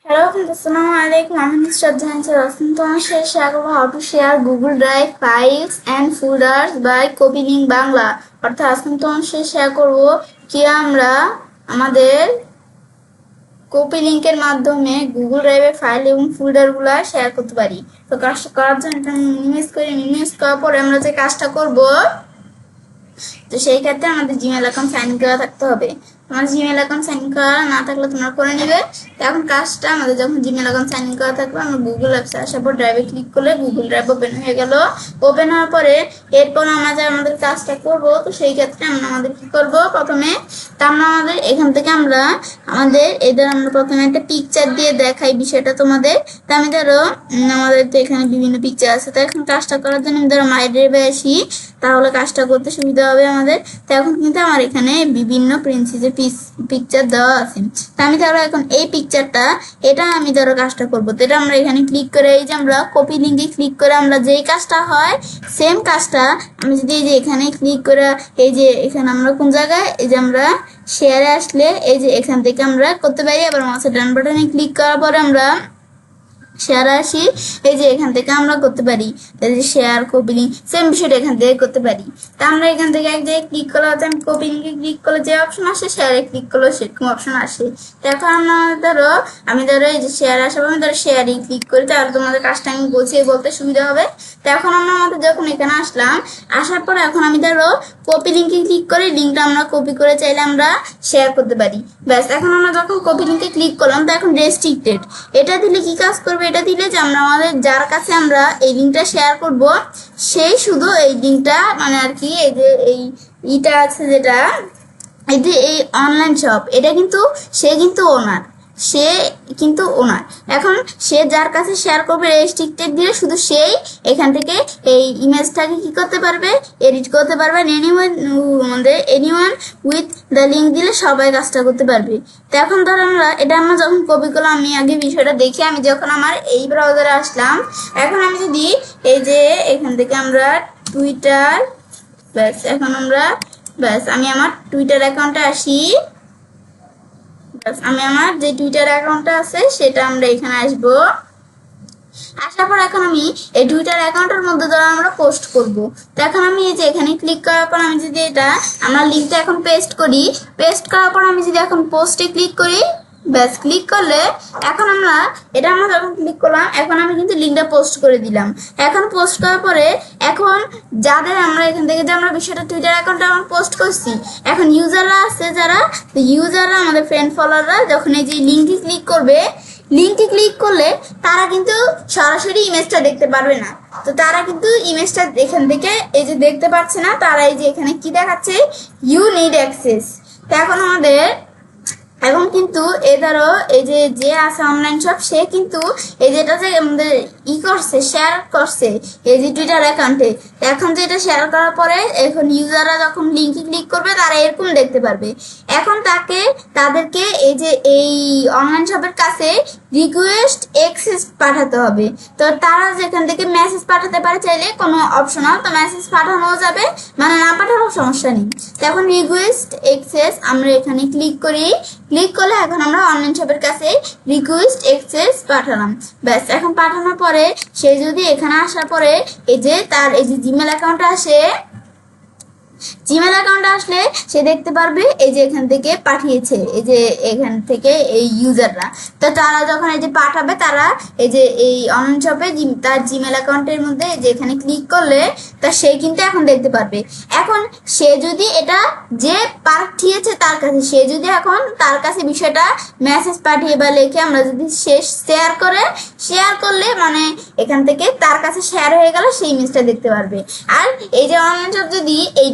Hello friends, Assalamualaikum. I'm Mr. Janser. তোমার সাথে share করবো how to share Google Drive files and folders by copy link Bangla. অর্থাৎ আজকে তোমার সাথে শেয়ার করবো কি আমরা আমাদের কপি লিংকের মাধ্যমে গুগল ড্রাইভে ফাইল এবং ফোল্ডার গুলা শেয়ার করতে পারি। তো কাজটা করার জন্য এটা মিনিমাইজ করার পরে আমরা যে কাজটা করব, তো সেই ক্ষেত্রে আমাদের জিমেল অ্যাকাউন্ট সাইন করা থাকতে হবে। তোমার জিমেল অ্যাকাউন্ট সাইন করা না থাকলে তোমরা করে নিবে। তো এখন কাজটা আমাদের যখন জিমেল অ্যাকাউন্ট সাইন করা থাকবে, আমরা গুগল অ্যাপসে আসার পর ড্রাইভে ক্লিক করলে গুগল ড্রাইভ ওপেন হয়ে গেল। ওপেন হওয়ার পরে এরপর আমাদের কাজটা করব। তো সেই ক্ষেত্রে আমাদের কি করব, প্রথমে আমাদের এখান থেকে আমরা প্রথমে একটা পিকচার দিয়ে দেখাই বিষয়টা তোমাদের। তো আমি ধরো আমাদের তো এখানে বিভিন্ন পিকচার আছে। তো এখন কাজটা করার জন্য আমি ধরো মাই ড্রাইভে আসি, তাহলে কাজটা করতে সুবিধা হবে আমাদের। তো এখন কিন্তু আমার এখানে বিভিন্ন প্রিন্সেসের পিকচার দেওয়া আছে। তো আমি ধরো এখন এই পিকচারটা এটা আমি ধরো কাজটা করবো। তো এটা আমরা এখানে ক্লিক করে এই যে আমরা কপি লিঙ্কে ক্লিক করে আমরা যেই কাজটা হয় সেম কাজটা আমি যদি এই যে এখানে ক্লিক করে এই যে এখানে আমরা কোন জায়গায় এই যে আমরা শেয়ারে আসলে এই যে এখান থেকে আমরা করতে পারি। আবার মাউসের ডান বাটনে ক্লিক করার পরে আমরা শেয়ার আসি, এই যে এখান থেকে আমরা করতে পারি শেয়ার কপি লিঙ্ক সেম বিষয়টা এখান থেকে করতে পারি। তা আমরা এখান থেকে এক জায়গায় ক্লিক করলে আমি কপি লিঙ্কে ক্লিক করলে যে অপশন আসে, শেয়ারে ক্লিক করলে সেরকম অপশন আসে। তো এখন আমি ধরো এই যে শেয়ার আসাবো, আমি ধরো শেয়ারে ক্লিক করি, তাহলে তোমাদের কাজটা আমি গুছিয়ে বলতে সুবিধা হবে। তো এখন আমাদের যখন এখানে আসলাম, আসার পরে এখন আমি ধরো কপি লিঙ্কে ক্লিক করে লিঙ্কটা আমরা কপি করে চাইলে আমরা শেয়ার করতে পারি। ব্যাস, এখন আমরা যখন কপি লিঙ্কে ক্লিক করলাম, তো এখন রেস্ট্রিক্টেড এটা দিলে কি কাজ করবে, এটা দিলে যে আমরা আমাদের যার কাছে আমরা এই লিঙ্কটা শেয়ার করব সেই শুধু এই লিঙ্কটা মানে আর কি এই যে এইটা আছে যেটা এই যে এই অনলাইন শপ, এটা কিন্তু সে কিন্তু ওনার এখন সে যার কাছে শেয়ার করবে রেস্ট্রিক্টেড দিলে শুধু সেই এখান থেকে এই ইমেজটাকে কি করতে পারবে, এডিট করতে পারবে। এনিওয়ান উইথ দ্য লিঙ্ক দিলে সবাই কাজটা করতে পারবে। তো এখন ধর আমরা যখন কপি করলাম, আমি আগে বিষয়টা দেখি। আমি যখন আমার এই ব্রাউজারে আসলাম, এখন আমি যদি এই যে এখান থেকে আমরা টুইটার আমি আমার টুইটার অ্যাকাউন্টে আসি। আমি আমার যে টুইটার অ্যাকাউন্টটা আছে সেটা আমরা এখানে আসবো। আসার পর এখন আমি এই টুইটার অ্যাকাউন্টের মধ্যে ধরো আমরা পোস্ট করব। তো এখন আমি এই যে এখানে ক্লিক করার পর আমি যদি আমরা লিঙ্কটা এখন পেস্ট করার পর আমি যদি এখন পোস্টে ক্লিক করি, ব্যাস ক্লিক করলে এখন আমরা যখন ক্লিক করলাম, এখন আমি কিন্তু লিঙ্কটা পোস্ট করে দিলাম। এখন পোস্ট করার পরে এখন যাদের আমরা এখান থেকে যে আমরা বিষয়টা টুইটার অ্যাকাউন্টে আমরা পোস্ট করছি, এখন ইউজাররা আছে যারা আমাদের ফ্রেন্ড ফলোয়াররা যখন এই যে লিঙ্কে ক্লিক করলে তারা কিন্তু সরাসরি ইমেজটা দেখতে পারবে না। তো তারা কিন্তু ইমেজটা এখান থেকে এই যে দেখতে পাচ্ছে না। তারা এই যে এখানে কি দেখাচ্ছে, ইউ নিড অ্যাক্সেস। তো এখন কিন্তু ধরো এই যে আছে অনলাইন শপ, সে কিন্তু এই যেটা যে আমাদের শেয়ার করছে এই যে টুইটার অ্যাকাউন্টে। এখন যে এটা শেয়ার করার পরে এখন ইউজাররা যখন লিঙ্কে ক্লিক করবে তারা এরকম দেখতে পারবে। এখন তাদেরকে এই যে এই অনলাইন শপের কাছে রিকোয়েস্ট অ্যাক্সেস পাঠাতে হবে। তো তারা যেখান থেকে মেসেজ পাঠাতে পারে, চাইলে কোনো অপশনাল, তো মেসেজ পাঠানো যাবে, মানে না পাঠালেও সমস্যা নেই। তো এখন রিকোয়েস্ট অ্যাক্সেস আমরা এখানে ক্লিক করলে এখন আমরা অনলাইন শপের কাছে রিকোয়েস্ট অ্যাক্সেস পাঠালাম। ব্যাস, এখন পাঠানোর পরে সে যদি এখানে আসার পরে এই যে তার এই যে জিমেল অ্যাকাউন্টে আসলে সে দেখতে পারবে এই যে এখান থেকে পাঠিয়েছে, এই যে এখান থেকে এই ইউজাররা। তো তারা যখন এই যে পাঠাবে, তারা এই যে এই অনলাইন শপে তার জিমেল অ্যাকাউন্টের মধ্যে যে এখানে ক্লিক করলে তা সে কিন্তু এখন দেখতে পারবে। এখন সে যদি এটা যে পাঠিয়েছে তার কাছে, সে যদি এখন তার কাছে বিষয়টা মেসেজ পাঠিয়ে বা লিখে আমরা যদি শেয়ার করলে মানে এখান থেকে তার কাছে শেয়ার হয়ে গেল, সেই ইমেজটা দেখতে পারবে। আর এই যে অনলাইন শপ যদি এই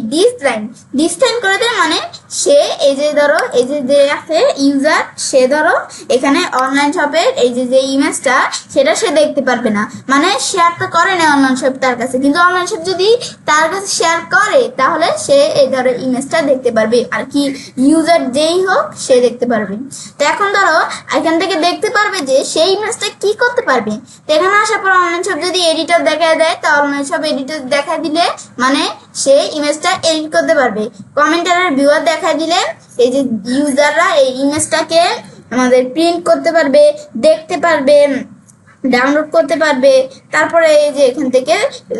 ডিসলাইন করে দেয়, মানে সে এই যে ধরো এই যে আছে ইউজার, সে ধরো এখানে অনলাইন শপের এই যে ইমেজটা সেটা সে দেখতে পারবে না, মানে শেয়ার তো করে না অনলাইন শপ তার কাছে, কিন্তু অনলাইন শপ যদি তার কাছে শেয়ার করে তাহলে সে এই ধরো ইমেজটা দেখতে পারবে। আর কি ইউজার যেই হোক সে দেখতে পারবে। তো এখন ধরো এখান থেকে দেখতে পারবে যে সেই ইমেজটা কি করতে পারবে। তো এখানে আসার পর অনলাইন শপ যদি এডিটর দেখা দেয়, তো অনলাইন শপ এডিটর দেখা দিলে মানে সে ইমেজটা এডিট করতে পারবে। কমেন্টারের ভিউয়ার দেখা দিলে এই যে ইউজাররা এই ইমেজটাকে আমাদের প্রিন্ট করতে পারবে, দেখতে পারবে, ডাউনলোড করতে পারবে, তারপরে এই যে এখান থেকে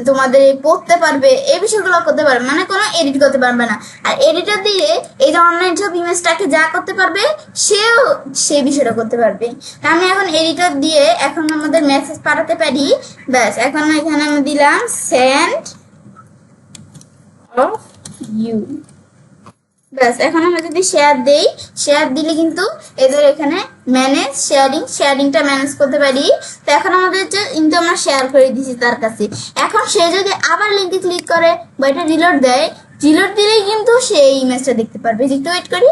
তোমাদের পড়তে পারবে, এই বিষয়গুলো করতে পারবে, মানে কোনো এডিট করতে পারবে না। আর এডিটর দিয়ে এই যে অনলাইন সব ইমেজটাকে যা করতে পারবে সেও সেই বিষয়টা করতে পারবে। আমি এখন এডিটর দিয়ে এখন আমাদের মেসেজ পাঠাতে পারি। ব্যাস এখন এখানে আমি দিলাম সেন্ড অফ ইউ। ব্যাস এখন আমরা যদি শেয়ার দেই, শেয়ার দিলে কিন্তু এদের এখানে ম্যানেজ শেয়ারিংটা ম্যানেজ করতে পারি। তো এখন আমাদের কিন্তু আমরা শেয়ার করে দিয়েছি তার কাছে। এখন সে যদি আবার লিঙ্কে ক্লিক করে বা এটা রিলোড দেয়, রিলোড দিলেই কিন্তু সে এই ইমেজটা দেখতে পারবে। একটু ওয়েট করি,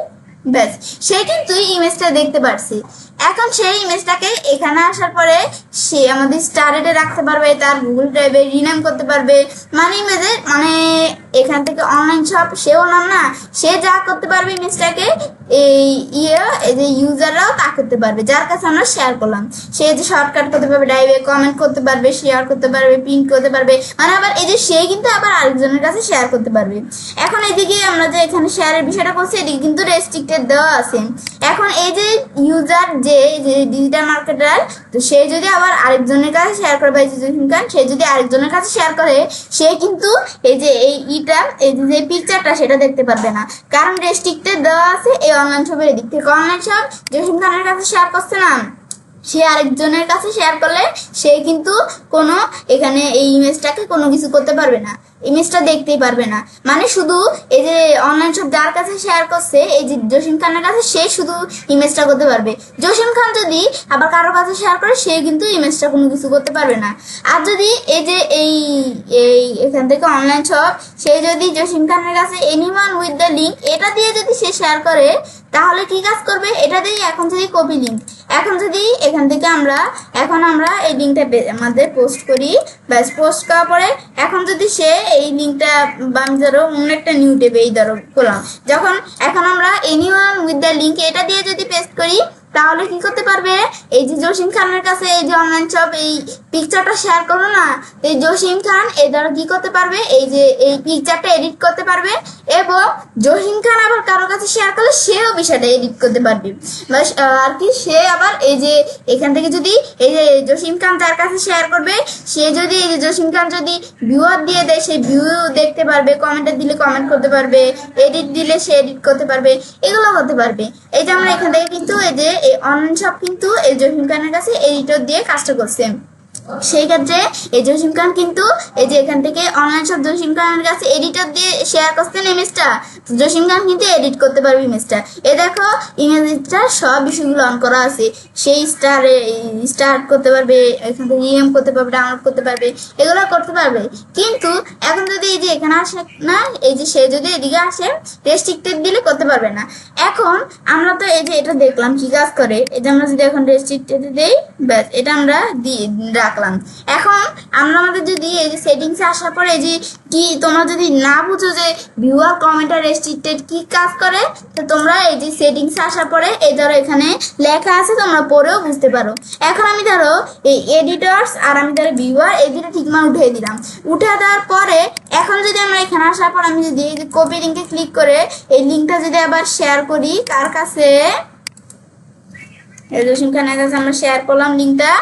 ব্যাস সে কিন্তু ইমেজটা দেখতে পারছি। এখন সেই ইমেজটাকে এখানে আসার পরে সে আমাদের স্টারেটে রাখতে পারবে, তার গুগল ড্রাইভে রিনেম করতে পারবে, মানে ইমেজে মানে এখান থেকে অনলাইন শপ সেও নাম না, সে যা করতে পারবে ইমেজটাকে এই এই যে ইউজাররাও তা করতে পারবে যার কাছে আমরা শেয়ার করলাম। সে যে শর্টকাট করতে পারবে, ড্রাইভে কমেন্ট করতে পারবে, শেয়ার করতে পারবে, প্রিন্ট করতে পারবে, মানে আবার এই যে সে কিন্তু আবার আরেকজনের কাছে শেয়ার করতে পারবে। এখন এদিকে আমরা যে এখানে শেয়ারের বিষয়টা করছি এদিকে কিন্তু রেস্ট্রিক্টেড দেওয়া আছে। এখন এই যে ইউজার যে ডিজিটাল মার্কেটার, তো সে যদি আবার আরেকজনের কাছে শেয়ার করে বা সে যদি আরেকজনের কাছে শেয়ার করে সে কিন্তু এই যে এই যে পিকচারটা সেটা দেখতে পারবে না, কারণ রেস্ট্রিক্টেড দেওয়া আছে এই অনলাইন শপের দিক থেকে। অনলাইন শপ জসিম খানের কাছে শেয়ার করছে না, সে আরেকজনের কাছে শেয়ার করলে সে কিন্তু কোনো এখানে এই ইমেজটাকে কোনো কিছু করতে পারবে না, ইমেজটা দেখতেই পারবে না। মানে শুধু এই যে অনলাইন শপ যার কাছে শেয়ার করছে এই যে জসিম খানের কাছে, সে শুধু ইমেজটা করতে পারবে। জসিম খান যদি আবার কারোর কাছে শেয়ার করে সে কিন্তু ইমেজটা কোনো কিছু করতে পারবে না। আর যদি এই যে এই এখান থেকে অনলাইন শপ সে যদি জসিম খানের কাছে এনিওয়ান উইথ দ্য লিঙ্ক এটা দিয়ে যদি সে শেয়ার করে তাহলে কি কাজ করবে, এটা দিয়ে এখন যদি কপি লিঙ্ক, এখন যদি এখান থেকে আমরা এই লিঙ্কটা আমাদের পোস্ট করি, ব্যাস পোস্ট করার পরে এখন যদি সে এই লিঙ্কটা আমি ধরো অন্য একটা নিউ টেবে এই ধরো করলাম, যখন এখন আমরা এনিওয়ান উইথ দ্য লিঙ্ক এটা দিয়ে যদি পেস্ট করি তাহলে কি করতে পারবে, এই যে জসিম খানের কাছে এই যে অনলাইন শপ এই পিকচারটা শেয়ার করলো না, এই জসিম খান এই দ্বারা কি করতে পারবে, এই যে এই পিকচারটা এডিট করতে পারবে, এবং জসিম খান আবার কারো কাছে শেয়ার করলে সেও বিষয়টা এডিট করতে পারবে। আর কি সে আবার এই যে এখান থেকে যদি এই যে জসিম খান তার কাছে শেয়ার করবে, সে যদি এই যে জসিম খান যদি ভিউয়ার দিয়ে দেয় সে ভিউ দেখতে পারবে, কমেন্টে দিলে কমেন্ট করতে পারবে, এডিট দিলে সে এডিট করতে পারবে, এগুলো করতে পারবে। এই যে আমরা এখান থেকে কিন্তু এই যে এই অনলাইন শপ কিন্তু এই জসিম খানের কাছে এডিটর দিয়ে কাজটা করছে। সেই ক্ষেত্রে এই জসিম খান কিন্তু এই যে এখান থেকে অনলাইন শপ জসিম খানের কাছে এডিটর দিয়ে শেয়ার করছেন ইমেজটা, জসিম খান কিন্তু এডিট করতে পারবে ইমেজটা। এ দেখো ইমেজটা সব বিষয়গুলো অন করা আছে, সেই স্টার্ট করতে পারবে, এখান থেকে ইএম করতে পারবে, ডাউনলোড করতে পারবে, এগুলো করতে পারবে। কিন্তু এখন যদি এই যে এখানে আসে না, এই যে সে যদি এদিকে আসে রেস্ট্রিক্টেড দিলে করতে পারবে না। এখন আমরা তো এই যে এটা দেখলাম কি কাজ করে, এই যে আমরা যদি এখন রেস্ট্রিক্টেড দেই, ব্যাস এটা আমরা রাখলাম। এখন আমরা আমাদের যদি এই যে সেটিংসে আসার পরে এই যে কি তোমরা যদি না বুঝো যে ভিউয়ার কমেন্ট আর রেস্ট্রিক্টেড কি কাজ করে, তো তোমরা এই যে সেটিংসে আসার পরে এই ধরো এখানে লেখা আছে তোমরা পড়েও বুঝতে পারো। এখন আমি ধরো এই এডিটরস আর আমি ধরো ভিউয়ার এই দুটো ঠিকমা উঠিয়ে দিলাম। উঠে দেওয়ার পরে এখন যদি আমরা এখানে আসার পর আমি যদি এই যে কপি লিঙ্কে ক্লিক করে এই লিঙ্কটা যদি আবার শেয়ার করি কার কাছে, জসিম খানের কাছে আমরা শেয়ার করলাম লিঙ্কটা,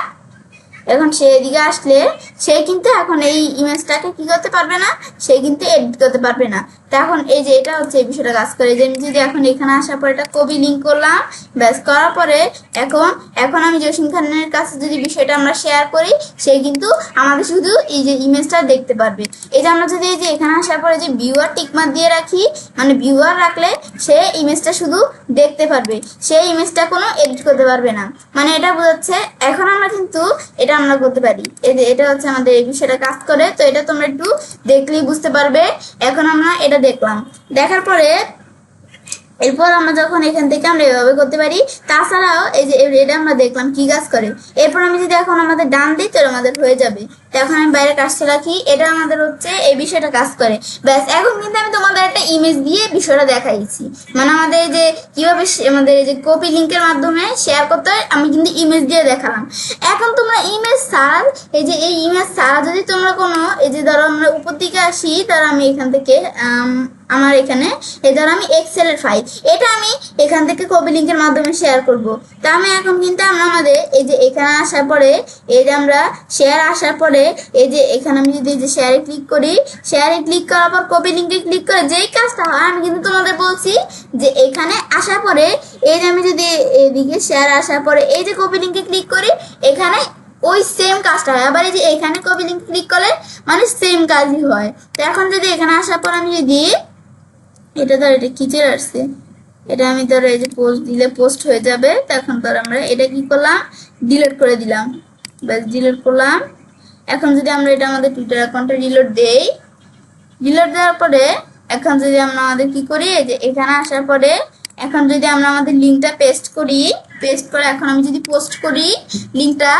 এখন সে এদিকে আসলে সে কিন্তু এখন এই ইমেজটাকে কি করতে পারবে না, সে কিন্তু এডিট করতে পারবে না। তো এখন এই যে এটা হচ্ছে এই বিষয়টা কাজ করে যে আমি যদি এখন এখানে আসার পর এটা কপি লিঙ্ক করলাম, ব্যাস করার পরে এখন আমি জসিম খানের কাছে যদি বিষয়টা আমরা শেয়ার করি সে কিন্তু আমাদের শুধু এই যে ইমেজটা দেখতে পারবে। এই যে আমরা যদি এই যে এখানে আসার পরে যে ভিউয়ার টিকমার্ক দিয়ে রাখি, মানে ভিউয়ার রাখলে সে ইমেজটা শুধু দেখতে পারবে, সেই ইমেজটা কোনো এডিট করতে পারবে না, মানে এটা বোঝাচ্ছে। এখন আমরা কিন্তু এটা আমরা করতে পারি, এই যে এটা হচ্ছে আমাদের এই বিষয়টা কাজ করে। তো এটা তোমরা একটু দেখলেই বুঝতে পারবে। এখন আমরা এটা দেখলাম, দেখার পরে এরপর আমরা যখন এখান থেকে আমরা এভাবে করতে পারি। তাছাড়াও এই যে এটা আমরা দেখলাম কি কাজ করে। এরপর আমি যদি এখন আমাদের ডান দিই তো আমাদের হয়ে যাবে। তো এখন আমি বাইরে কাজটা রাখি, এটা আমাদের হচ্ছে এই বিষয়টা কাজ করে। ব্যাস এখন কিন্তু আমি তোমাদের একটা ইমেজ দিয়ে বিষয়টা দেখাইছি, মানে আমাদের এই যে কিভাবে আমাদের এই যে কপি লিঙ্কের মাধ্যমে শেয়ার করতে হয় আমি কিন্তু ইমেজ দিয়ে দেখালাম। এখন তোমরা ইমেজ ছাড়া এই যে এই ইমেজ ছাড়া যদি তোমরা কোনো এই যে ধরো আমরা উপর দিকে আসি, ধরো আমি এখান থেকে আমার এখানে এই ধরো আমি এক্সেল এর ফাইল, এটা আমি এখান থেকে কপি লিঙ্কের মাধ্যমে শেয়ার করব। তা আমি এখন কিন্তু আমরা আমাদের এই যে এখানে আসার পরে এই যে আমরা শেয়ার আসার পরে এই যে এখানে আমি যদি এই যে শেয়ারে ক্লিক করি, শেয়ারে ক্লিক করার পর কপি লিঙ্কে ক্লিক করে যেই কাজটা হয় আমি কিন্তু তোমাদের বলছি যে এখানে আসার পরে এই যে আমি যদি এদিকে শেয়ার আসার পরে এই যে কপি লিঙ্কে ক্লিক করি, এখানে ওই সেম কাজটা হয়। আবার এই যে এখানে কপি লিঙ্ক ক্লিক করলে মানে সেম কাজই হয়। তো এখন যদি এখানে আসার পর আমি যদি এটা ধর এটা কি চলে আসছে, এটা আমি ধরো এই যে পোস্ট দিলে পোস্ট হয়ে যাবে। তো এখন ধর আমরা এটা কি করলাম, ডিলিট করে দিলাম, ব্যাস ডিলিট করলাম। এখন যদি আমরা এটা আমাদের টুইটার অ্যাকাউন্টে ডিলিট দেই, ডিলিট দেওয়ার পরে এখন যদি আমরা আমাদের কি করি, এই যে এখানে আসার পরে এখন যদি আমরা আমাদের লিঙ্কটা পেস্ট করি, পেস্ট করে এখন আমি যদি পোস্ট করি লিঙ্কটা,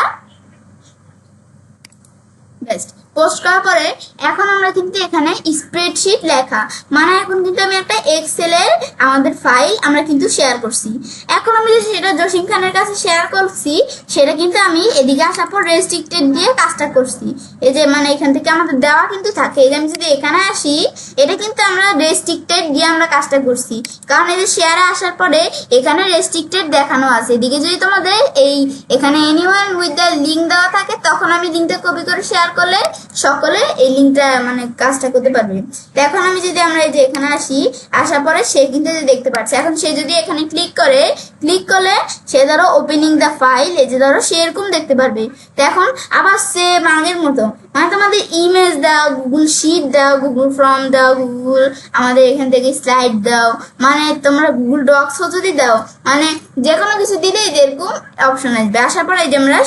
বেস্ট পোস্ট করার পরে এখন আমরা কিন্তু এখানে স্প্রেডশিট লেখা মানে এখন কিন্তু আমি একটা এক্সেলের আমাদের ফাইল আমরা কিন্তু শেয়ার করছি। এখন আমি যে সেটা জসিম খানের কাছে শেয়ার করছি সেটা কিন্তু আমি এদিকে আসার পর রেস্ট্রিক্টেড দিয়ে কাজটা করছি। এই যে মানে এখান থেকে আমাদের দেওয়া কিন্তু থাকে, এই যে আমি যদি এখানে আসি এটা কিন্তু আমরা রেস্ট্রিক্টেড দিয়ে আমরা কাজটা করছি, কারণ এই যে শেয়ারে আসার পরে এখানে রেস্ট্রিক্টেড দেখানো আছে। এদিকে যদি তোমাদের এই এখানে এনিওয়ান উইথ দ্য লিঙ্ক দেওয়া থাকে তখন আমি লিঙ্কটা কপি করে শেয়ার করলে সকলে এই লিঙ্কটা মানে কাজটা করতে পারবে। তো এখন আমি যদি আমরা এই যে এখানে আসি, আসার পরে সে কিন্তু দেখতে পাচ্ছে। এখন সে যদি এখানে ক্লিক করে, ক্লিক করলে সে ধরো ওপেনিং দ্য ফাইল, এই যে ধরো সে এরকম দেখতে পারবে। তো এখন আবার সেম আগের মতো মানে তোমাদের ইমেজ দাও, গুগল শিট দাও, গুগল ফর্ম দাও, গুগল আমাদের এখান থেকে স্লাইড দাও, মানে তোমরা গুগল ডক্সও যদি দাও মানে যে কোনো কিছু দিলে এই যে এরকম অপশন আসবে। আসার পরে এই যে আমরা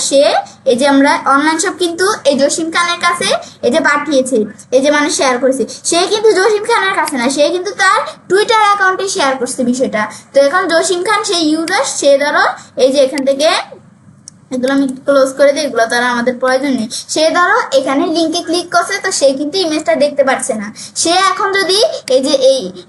এই যে আমরা অনলাইন শপ কিন্তু এই জসিম খানের কাছে এই যে পাঠিয়েছে, এই যে মানে শেয়ার করেছে, সে কিন্তু জসিম খানের কাছে না, সে কিন্তু তার টুইটার অ্যাকাউন্টে শেয়ার করছে বিষয়টা। তো এখন জসিম খান সেই ইউজার, সে ধরো এই যে এখান থেকে এগুলো আমি ক্লোজ করে দিই, এগুলো তারা আমাদের প্রয়োজন নেই। সে ধরো এখানে লিঙ্কে ক্লিক করছে তো সে কিন্তু ইমেজটা দেখতে পাচ্ছে না। সে এখন যদি এই যে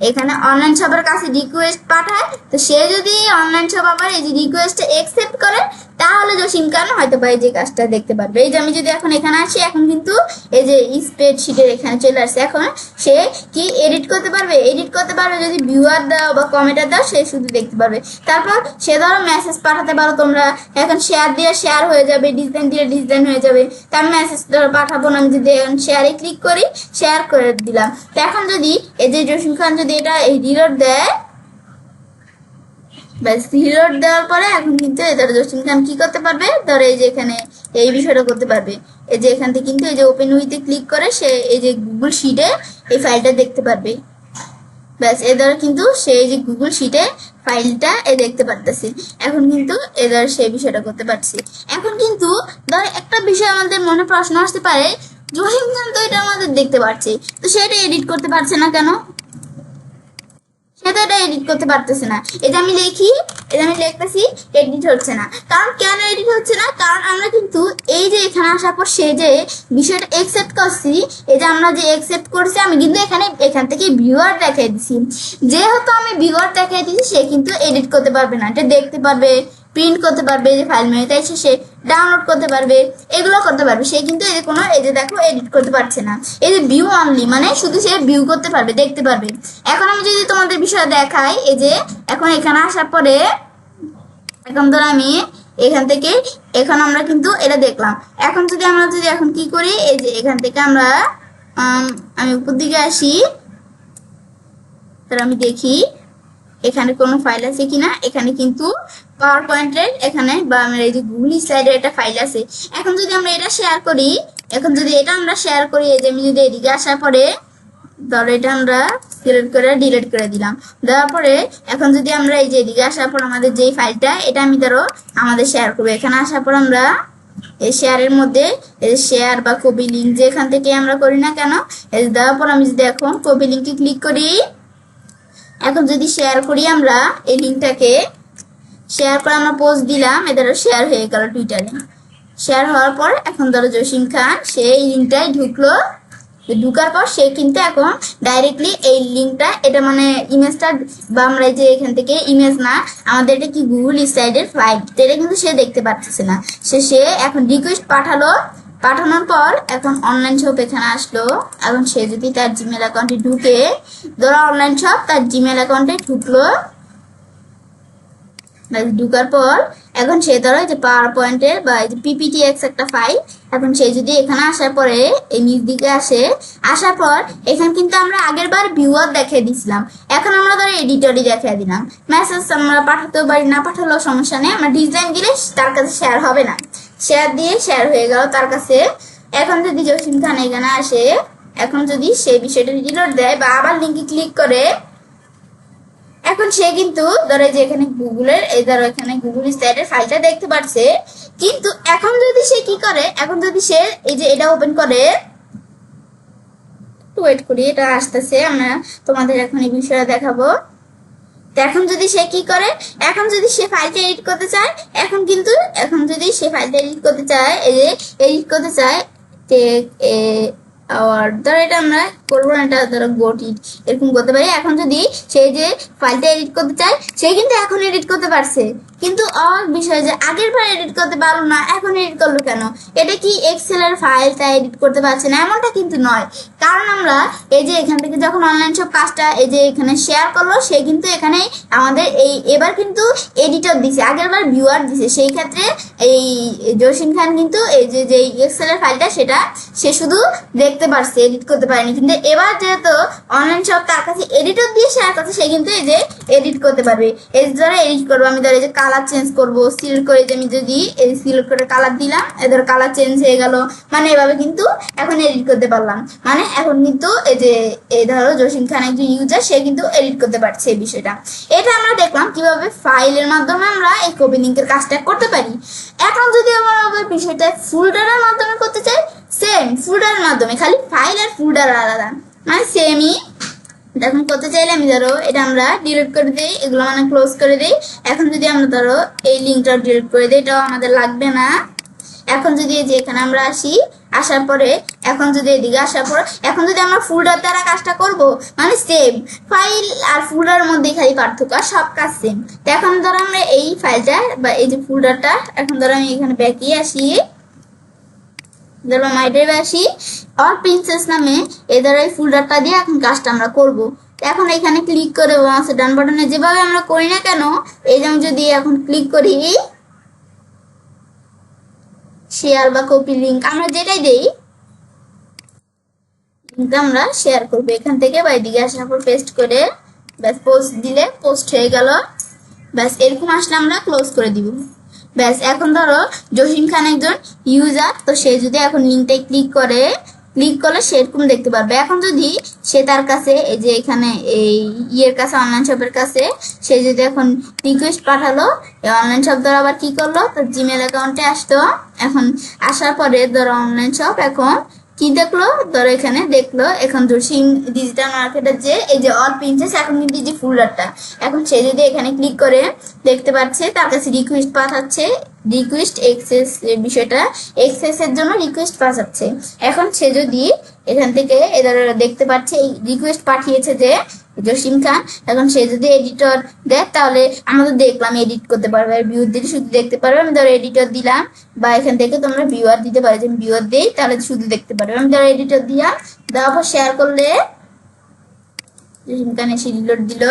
এখানে অনলাইন শপের কাছে রিকোয়েস্ট পাঠায়, তো সে যদি অনলাইন শপ আবার এই যে রিকোয়েস্টটা অ্যাকসেপ্ট করে তাহলে জসিম খান হয়তো বা এই যে কাজটা দেখতে পারবে। এই যে আমি যদি এখন এখানে আসি, এখন কিন্তু এই যে স্প্রেডশিটের এখানে চলে আসছে। এখন সে কি এডিট করতে পারবে, এডিট করতে পারবে যদি ভিউয়ার দাও বা কমেন্টার দাও, সে শুধু দেখতে পারবে। তারপর সে ধরো মেসেজ পাঠাতে পারো তোমরা, এখন শেয়ার দিয়ে শেয়ার হয়ে যাবে, ডিজাইন দিয়ে ডিজাইন হয়ে যাবে। তার মেসেজ ধরো পাঠাবো না, আমি যদি এখন শেয়ারে ক্লিক করি, শেয়ার করে দিলাম। তো এখন যদি এই যে জসিম খান যদি এটা এই রিলোড দেয়, ব্যাস রিলোড দেওয়ার পরে এখন কিন্তু ধরো জসিম খান কি করতে পারবে, ধরো এই যে এখানে এই বিষয়টা করতে পারবে। এই যে এখান থেকে কিন্তু এই যে ওপেন উইথে ক্লিক করে সে এই যে গুগল শিটে এই ফাইলটা দেখতে পারবে। ব্যাস এ দ্বারা কিন্তু সে এই যে গুগল শিটে ফাইলটা দেখতে পারতেছে। এখন কিন্তু এ দ্বারা সে বিষয়টা করতে পারছি। এখন কিন্তু ধর একটা বিষয় আমাদের মনে প্রশ্ন আসতে পারে, জসিম খান তো এটা আমাদের দেখতে পাচ্ছে, তো সেটা এডিট করতে পারছে না কেন? সেটা এডিট করতে পারতেছে না। এটা আমি লিখি, এটা আমি লিখতেছি, এডিট হচ্ছে না। কারণ কেন এডিট হচ্ছে না? কারণ আমরা কিন্তু এই যে এখানে আসার পর সে যে বিষয়টা অ্যাকসেপ্ট করছি, এই যে আমরা যে অ্যাকসেপ্ট করছি আমি কিন্তু এখান থেকে ভিউয়ার দেখাই দিছি। যেহেতু আমি ভিউয়ার দেখাই দিছি সে কিন্তু এডিট করতে পারবে না, এটা দেখতে পারবে, প্রিন্ট করতে পারবে, এই যে ফাইল মেনু তাই সে ডাউনলোড করতে পারবে, এগুলো করতে পারবে। সে কিন্তু এই যে কোনো এই যে দেখো এডিট করতে পারছে না। এই যে ভিউ অনলি মানে শুধু সে ভিউ করতে পারবে, দেখতে পারবে। এখন আমি যদি তোমাদের বিষয় দেখাই, এই যে এখন এখানে আসার পরে এখন ধর আমি এখান থেকে এখন আমরা কিন্তু এটা দেখলাম। এখন যদি আমরা এখন কি করি, এই যে এখান থেকে আমরা আমি উপর দিকে আসি, তাহলে আমি দেখি এখানে কোনো ফাইল আছে কিনা। এখানে কিন্তু পাওয়ার পয়েন্টের এখানে বা আমার এই যে গুগল স্লাইডের একটা ফাইল আছে। এখন যদি আমরা এটা শেয়ার করি, এখন যদি এটা আমরা শেয়ার করি, এই যে আমি যদি এদিকে আসার পরে ধরো এটা আমরা সিলেক্ট করে ডিলিট করে দিলাম, দেওয়ার পরে এখন যদি আমরা এই যে এদিকে আসার পর আমাদের যেই ফাইলটা এটা আমি ধরো আমাদের শেয়ার করবো। এখানে আসার পর আমরা এই শেয়ারের মধ্যে এই শেয়ার বা কপি লিঙ্ক যেখান থেকে আমরা করি না কেন, এই দেওয়ার পর আমি যদি এখন কপি লিঙ্কে ক্লিক করি, এখন যদি শেয়ার করি আমরা এই লিঙ্কটাকে শেয়ার করে আমরা পোস্ট দিলাম, এদের শেয়ার হয়ে গেল টুইটারে। শেয়ার হওয়ার পর এখন ধরো জসিম খান সে এই লিঙ্কটায় ঢুকলো, ঢুকার পর সে কিন্তু এখন ডাইরেক্টলি এই লিঙ্কটা এটা মানে ইমেজটা বা আমরা যে এখান থেকে ইমেজ না আমাদের এটা কি গুগল স্লাইডের ফাইল, এটা কিন্তু সে দেখতে পারতেছে না। সে এখন রিকোয়েস্ট পাঠালো, পাঠানোর পর এখন অনলাইন শপ এখানে আসলো। এখন সে যদি তার জিমেল অ্যাকাউন্টে ঢুকে, ধরো অনলাইন শপ তার জিমেল অ্যাকাউন্টে ঢুকলো, ঢুকার পর এখন সে ধরো যে পাওয়ার পয়েন্টের বা এই যে পিপিটিএক্স একটা ফাইল, এখন সে যদি এখানে আসার পরে এই নিচ দিকে আসে, আসার পর এখানে কিন্তু আমরা আগের বার ভিউয়ার দেখিয়ে দিছিলাম, এখন আমরা ধরো এডিটরই দেখিয়ে দিলাম। মেসেজ আমরা পাঠাতেও পারি, না পাঠালেও সমস্যা নেই, আমরা ডিজাইন দিলে তার কাছে শেয়ার হবে না, শেয়ার দিয়ে শেয়ার হয়ে গেল তার কাছে। এখন যদি জসিম খান এখানে আসে, এখন যদি সেই বিষয়টা ডিলিট দেয় বা আবার লিঙ্কে ক্লিক করে, এখন সে কিন্তু ধরো যে এখানে গুগলের এই ধরো এখানে গুগল স্টাইলের ফাইলটা দেখতে পাচ্ছে। কিন্তু এখন যদি সে কি করে, এখন যদি সে এই যে এটা ওপেন করে, ওয়েট করি এটা আসতেছে, আমরা তোমাদের এখন এই বিষয়টা দেখাবো। এখন যদি সে কি করে, এখন যদি সে ফাইলটা এডিট করতে চায়, এখন যদি সে ফাইলটা এডিট করতে চায়, এই যে এডিট করতে চায় টেক এ আর ধরো এটা আমরা করবো না, এটা ধরো গোটিট এরকম করতে পারি। এখন যদি সে যে ফাইলটা এডিট করতে চায়, সে কিন্তু এখন এডিট করতে পারছে, কিন্তু অবাক বিষয় যে আগের বার এডিট করতে পারলো না, এখন এডিট করলো কেন? এটা কি এক্সেল এর ফাইল তাই এডিট করতে পারছে না? এমনটা কিন্তু নয়, কারণ আমরা এই যে এখান থেকে যখন অনলাইন সব কাজটা এই যে এখানে শেয়ার করলো, সে কিন্তু এখানে আমাদের এই এবার কিন্তু এডিটর দিছে, আগের বার ভিউয়ার দিছে। সেই ক্ষেত্রে এই জসিম খান কিন্তু এই যে এক্সেল এর ফাইলটা সেটা সে শুধু দেখতে পারছে, এডিট করতে পারেনি। কিন্তু এবার যেহেতু অনলাইন সব তার কাছে এডিটর দিয়ে শেয়ার করছে, সে কিন্তু এই যে এডিট করতে পারবে। এই ধরে এডিট করবো আমি, ধরে যে কালার চেঞ্জ করবো, সিলেক্ট করে যে আমি যদি এই সিলেক্ট করে কালার দিলাম, এদের কালার চেঞ্জ হয়ে গেল, মানে এভাবে কিন্তু এখন এডিট করতে পারলাম। মানে এখন কিন্তু এই যে এই ধরো জসিম খান একজন ইউজার, সে কিন্তু এডিট করতে পারছে এই বিষয়টা। এটা আমরা দেখলাম কিভাবে ফাইলের মাধ্যমে আমরা এই কপি লিঙ্কের কাজটা করতে পারি। এখন যদি আমরা বিষয়টা ফোল্ডারের মাধ্যমে করতে চাই, সেম ফোল্ডারের মাধ্যমে, খালি ফাইল আর ফোল্ডার আলাদা, মানে সেমই। এখন করতে চাইলে আমি ধরো এটা আমরা ডিলিট করে দিই, এগুলো মানে ক্লোজ করে দিই। এখন যদি আমরা ধরো এই লিঙ্কটা ডিলিট করে দিই, এটাও আমাদের লাগবে না। এখন যদি এই যে এখানে আমরা আসি, আসার পরে এখন যদি এদিকে আসার পর এখন যদি আমরা ফোল্ডার দ্বারা কাজটা করব, মানে সেম ফাইল আর ফোল্ডারের মধ্যে খালি পার্থক্য, সব কাজ সেম। তো এখন ধরো আমরা এই ফাইলটা বা এই যে ফোল্ডারটা, এখন ধরো আমি এখানে ব্যাকে আসি, ধরো মাই ড্রাইভে আসি, অল প্রিন্সেস নামে এই ধরো এই ফোল্ডারটা দিয়ে এখন কাজটা আমরা করব। এখন এখানে ক্লিক করে মাউসের ডান বাটনে যেভাবে আমরা করি না কেন, এই যে আমি যদি এখন ক্লিক করি শেয়ার বা কপি লিঙ্ক, আমরা যেটাই দেই লিঙ্কটা আমরা শেয়ার করবো এখান থেকে, বা এদিকে আসার পর পেস্ট করে ব্যাস পোস্ট দিলে পোস্ট হয়ে গেল। ব্যাস এরকম আসলে আমরা ক্লোজ করে দিব। ব্যাস এখন ধরো জসিম খান একজন ইউজার, তো সে যদি এখন লিঙ্কটাই ক্লিক করলে সে এরকম দেখতে পারবে। এখন যদি সে তার কাছে এই যে এখানে এই ইয়ের কাছে অনলাইন শপের কাছে সে যদি এখন রিকোয়েস্ট পাঠালো, এই অনলাইন শপ ধরো আবার কি করলো, তার জিমেল অ্যাকাউন্টে আসতো। এখন আসার পরে ধরো অনলাইন শপ এখন কি দেখলো, ধরো এখানে দেখলো এখন জসিম ডিজিটাল মার্কেটের যে এই যে অল প্রিন্সেস, এখন কিন্তু যে ফোল্ডারটা, এখন সে যদি এখানে ক্লিক করে দেখতে পাচ্ছে তার কাছে রিকোয়েস্ট পাঠাচ্ছে, রিকোয়েস্ট এক্সেস বিষয়টা, এক্সেস এর জন্য রিকোয়েস্ট পাঠাচ্ছে। এখন সে যদি এখান থেকে এদের দেখতে পাচ্ছে এই রিকোয়েস্ট পাঠিয়েছে যে জসিম খান, এখন সে যদি এডিটর দেয় তাহলে আমরা তো দেখলাম এডিট করতে পারবে, আর ভিউর দিলে শুধু দেখতে পারবে। আমি ধরো এডিটর দিলাম, বা এখান থেকে তোমরা ভিউয়ার দিতে পারো, যে ভিউয়ার দিই তাহলে শুধু দেখতে পারবে। আমি ধরো এডিটর দিলাম, দেওয়ার পর শেয়ার করলে জসিম খান এসে রিলোড দিল।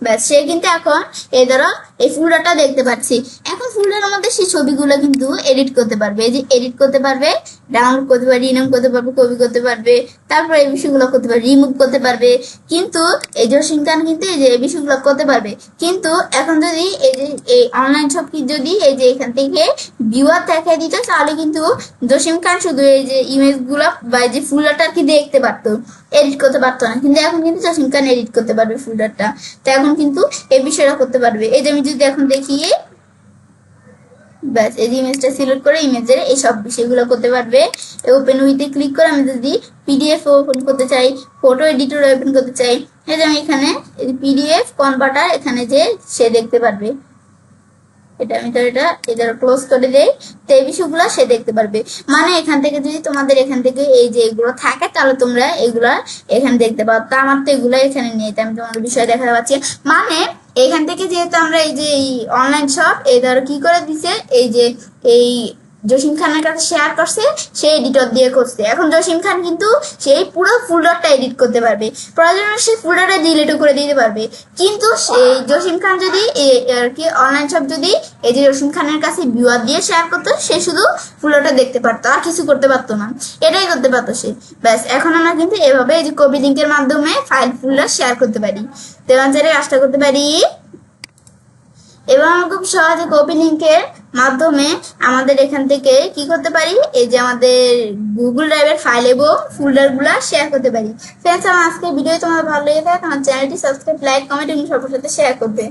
ব্যাস সে কিন্তু এখন এই ধরো এই ফোল্ডারটা দেখতে পাচ্ছি। এখন ফোল্ডারের মধ্যে সেই ছবিগুলো কিন্তু এডিট করতে পারবে, এই যে এডিট করতে পারবে, ডাউনলোড করতে পারবে, রিনেম করতে পারবে, কপি করতে পারবে, তারপরে এই বিষয়গুলো করতে পারবে, রিমুভ করতে পারবে। কিন্তু এই জসিম খান কিন্তু এই যে এই বিষয়গুলো করতে পারবে। কিন্তু এখন যদি এই যে এই অনলাইন শপ কি যদি এই যে এখান থেকে ভিউয়ার দেখাই দিত, তাহলে কিন্তু জসিম খান শুধু এই যে ইমেজ গুলো বা এই যে ফোল্ডারটা কি দেখতে পারতো, এডিট করতে পারতো না। কিন্তু এখন কিন্তু জসিম খান এডিট করতে পারবে ফোল্ডারটা, তো এখন কিন্তু এই বিষয়টা করতে পারবে। এই যে আমি যদি এখন দেখি, ব্যাস এই যে ইমেজটা সিলেক্ট করে ইমেজের এই সব বিষয়গুলো করতে পারবে। ওপেন উইথে ক্লিক করে আমি যদি পিডিএফ ওপেন করতে চাই, ফটো এডিটর ওপেন করতে চাই, এই যে আমি এখানে পিডিএফ কনভার্টার এখানে যে সে দেখতে পারবে। এটা আমি তো এটা ক্লোজ করে দেই, তো এই বিষয়গুলো সে দেখতে পারবে। মানে এখান থেকে যদি তোমাদের এখান থেকে এই যে এগুলো থাকে, তাহলে তোমরা এগুলা এখানে দেখতে পাবো। তো আমার তো এগুলো এখানে নিয়ে আমি তোমাদের বিষয় দেখাতে পাচ্ছি। মানে এখান থেকে যেহেতু আমরা এই যে এই অনলাইন শপ এই ধরো কি করে দিছে, এই যে এই জসিম খানের কাছে শেয়ার করছে, সে এডিটর দিয়ে করছে। এখন জসিম খান কিন্তু সেই পুরো ফোল্ডারটা এডিট করতে পারবে, প্রয়োজনে সে ফোল্ডারটা ডিলিটও করে দিতে পারবে। কিন্তু সেই জসিম খান যদি আর কি অনলাইন শপ যদি এই যে জসিম খানের কাছে ভিউয়ার দিয়ে শেয়ার করতো, সে শুধু ফোল্ডারটা দেখতে পারতো, আর কিছু করতে পারতো না, এটাই করতে পারতো সে। ব্যাস, এখন আমরা কিন্তু এভাবে এই যে কপি লিঙ্কের মাধ্যমে ফাইল ফোল্ডার শেয়ার করতে পারি। তো চাইলে কাজটা করতে পারি। এবং খুব সহজে কপি লিঙ্কের মাধ্যমে আমাদের এখান থেকে কি করতে পারি, এই যে আমাদের গুগল ড্রাইভের ফাইল এবং ফোল্ডারগুলো শেয়ার করতে পারি। ফ্রেন্ডস, আমার আজকের ভিডিও তোমাদের ভালো লেগে থাকে আমার চ্যানেলটি সাবস্ক্রাইব, লাইক, কমেন্ট এবং সবার সাথে শেয়ার করবে।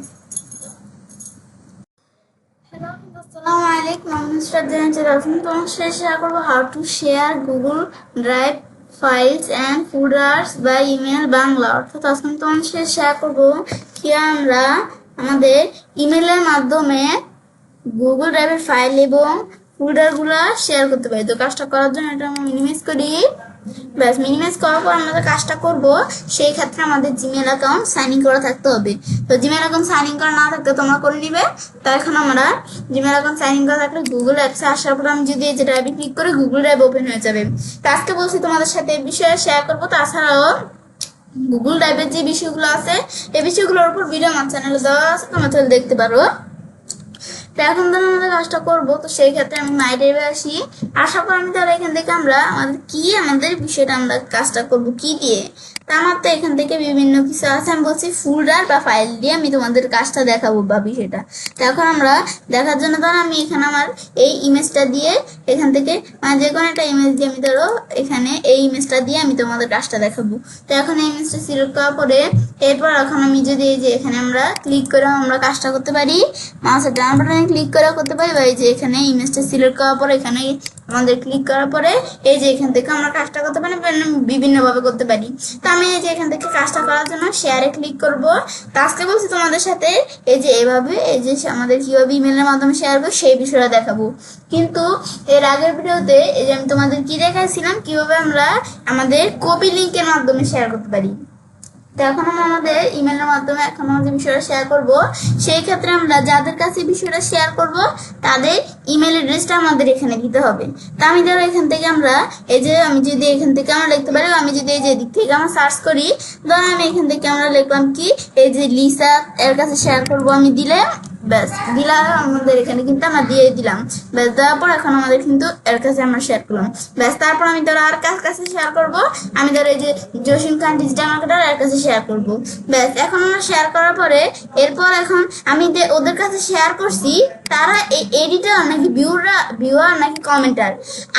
আসসালামু আলাইকুম, আমি শ্রদ্ধা জানাচ্ছি। তোমার সাথে শেয়ার করবো how to share Google drive files and folders by email Bangla. অর্থাৎ আজকে তোমার সাথে শেয়ার করবো কি আমরা আমাদের ইমেলের মাধ্যমে গুগল ড্রাইভের ফাইল এবং ফোল্ডারগুলো শেয়ার করতে পারি। তো কাজটা করার জন্য এটা আমরা মিনিমাইজ করি। ব্যাস, মিনিমাইজ করার পর আমরা কাজটা করব, সেই ক্ষেত্রে আমাদের জিমেল অ্যাকাউন্ট সাইন ইন করা থাকতে হবে। তো জিমেল অ্যাকাউন্ট সাইন ইন করা না থাকলে তোমরা করে নিবে। তো এখন আমরা জিমেল অ্যাকাউন্ট সাইন ইন করা থাকলে গুগল অ্যাপসে আসার পর আমি যদি এই যে ড্রাইভে ক্লিক করে গুগল ড্রাইভ ওপেন হয়ে যাবে। তো আজকে বলছি তোমাদের সাথে এই বিষয়ে শেয়ার করবো। তাছাড়াও গুগল ড্রাইভের যে বিষয়গুলো আছে এই বিষয়গুলোর উপর ভিডিও আমার চ্যানেলে দেওয়া আছে, তোমরা তাহলে দেখতে পারো। তো এখন ধরো আমাদের কাজটা করবো, তো সেই ক্ষেত্রে আমি মাই ড্রাইভে আসি। আসার পর আমি তাহলে এখান থেকে আমরা আমাদের বিষয়টা আমরা কাজটা করবো কি দিয়ে। তা আমার তো এখান থেকে বিভিন্ন কিছু আছে, আমি বলছি ফোল্ডার বা ফাইল দিয়ে আমি তোমাদের কাজটা দেখাবো বা বিষয়টা। তো এখন আমরা দেখার জন্য ধরো আমি এখানে আমার এই ইমেজটা দিয়ে এখান থেকে যে কোনো একটা ইমেজ দিয়ে আমি ধরো এখানে এই ইমেজটা দিয়ে আমি তোমাদের কাজটা দেখাবো। তো এখন এই ইমেজটা সিলেক্ট করার পরে এরপর এখন আমি যদি এই যে এখানে আমরা ক্লিক করে আমরা কাজটা করতে পারি, মাউসের ডান বাটনে ক্লিক করে করতে পারি, বা এই যে এখানে ইমেজটা সিলেক্ট করার পরে এখানে আমাদের ক্লিক করার পরে এই যে এখান থেকে আমরা কাজটা করতে পারি, বিভিন্নভাবে করতে পারি। তো আমি এই যে এখান থেকে কাজটা করার জন্য শেয়ারে ক্লিক করব। তো আজকে বলছি তোমাদের সাথে এই যে এভাবে এই যে আমাদের কিভাবে ইমেলের মাধ্যমে শেয়ার করবো সেই বিষয়টা দেখাবো। কিন্তু এর আগের ভিডিওতে এই যে আমি তোমাদের কি দেখাইছিলাম কিভাবে আমরা আমাদের কপি লিঙ্কের মাধ্যমে শেয়ার করতে পারি। তো এখন আমরা আমাদের ইমেলের মাধ্যমে এখন আমাদের বিষয়টা শেয়ার করব। সেই ক্ষেত্রে আমরা যাদের কাছে বিষয়টা শেয়ার করব তাদের ইমেল অ্যাড্রেসটা আমাদের এখানে দিতে হবে। তো আমি ধরো এখান থেকে আমরা এই যে আমি যদি এখান থেকে আমরা লিখতে পারি, আমি যদি এই যে দিক থেকে আমরা সার্চ করি, ধরো আমি এখান থেকে আমরা লিখলাম কি এই যে লিসা এর কাছে শেয়ার করব, আমি দিলে ব্যাস দিলাম, আমাদের এখানে কিন্তু আমরা দিয়ে দিলাম। ব্যাস দেওয়ার পর এখন আমাদের কিন্তু এর কাছে আমরা শেয়ার করলাম। ব্যাস তারপর আমি ধরো আর কাছে শেয়ার করব, আমি ধরো এই যে জসিম খান ডিজিটাল মার্কেটার এর কাছে শেয়ার করব। ব্যাস এখন আমরা শেয়ার করার পরে এরপর এখন আমি ওদের কাছে শেয়ার করছি, তারা এই এডিটর নাকি ভিউয়ার নাকি কমেন্টার।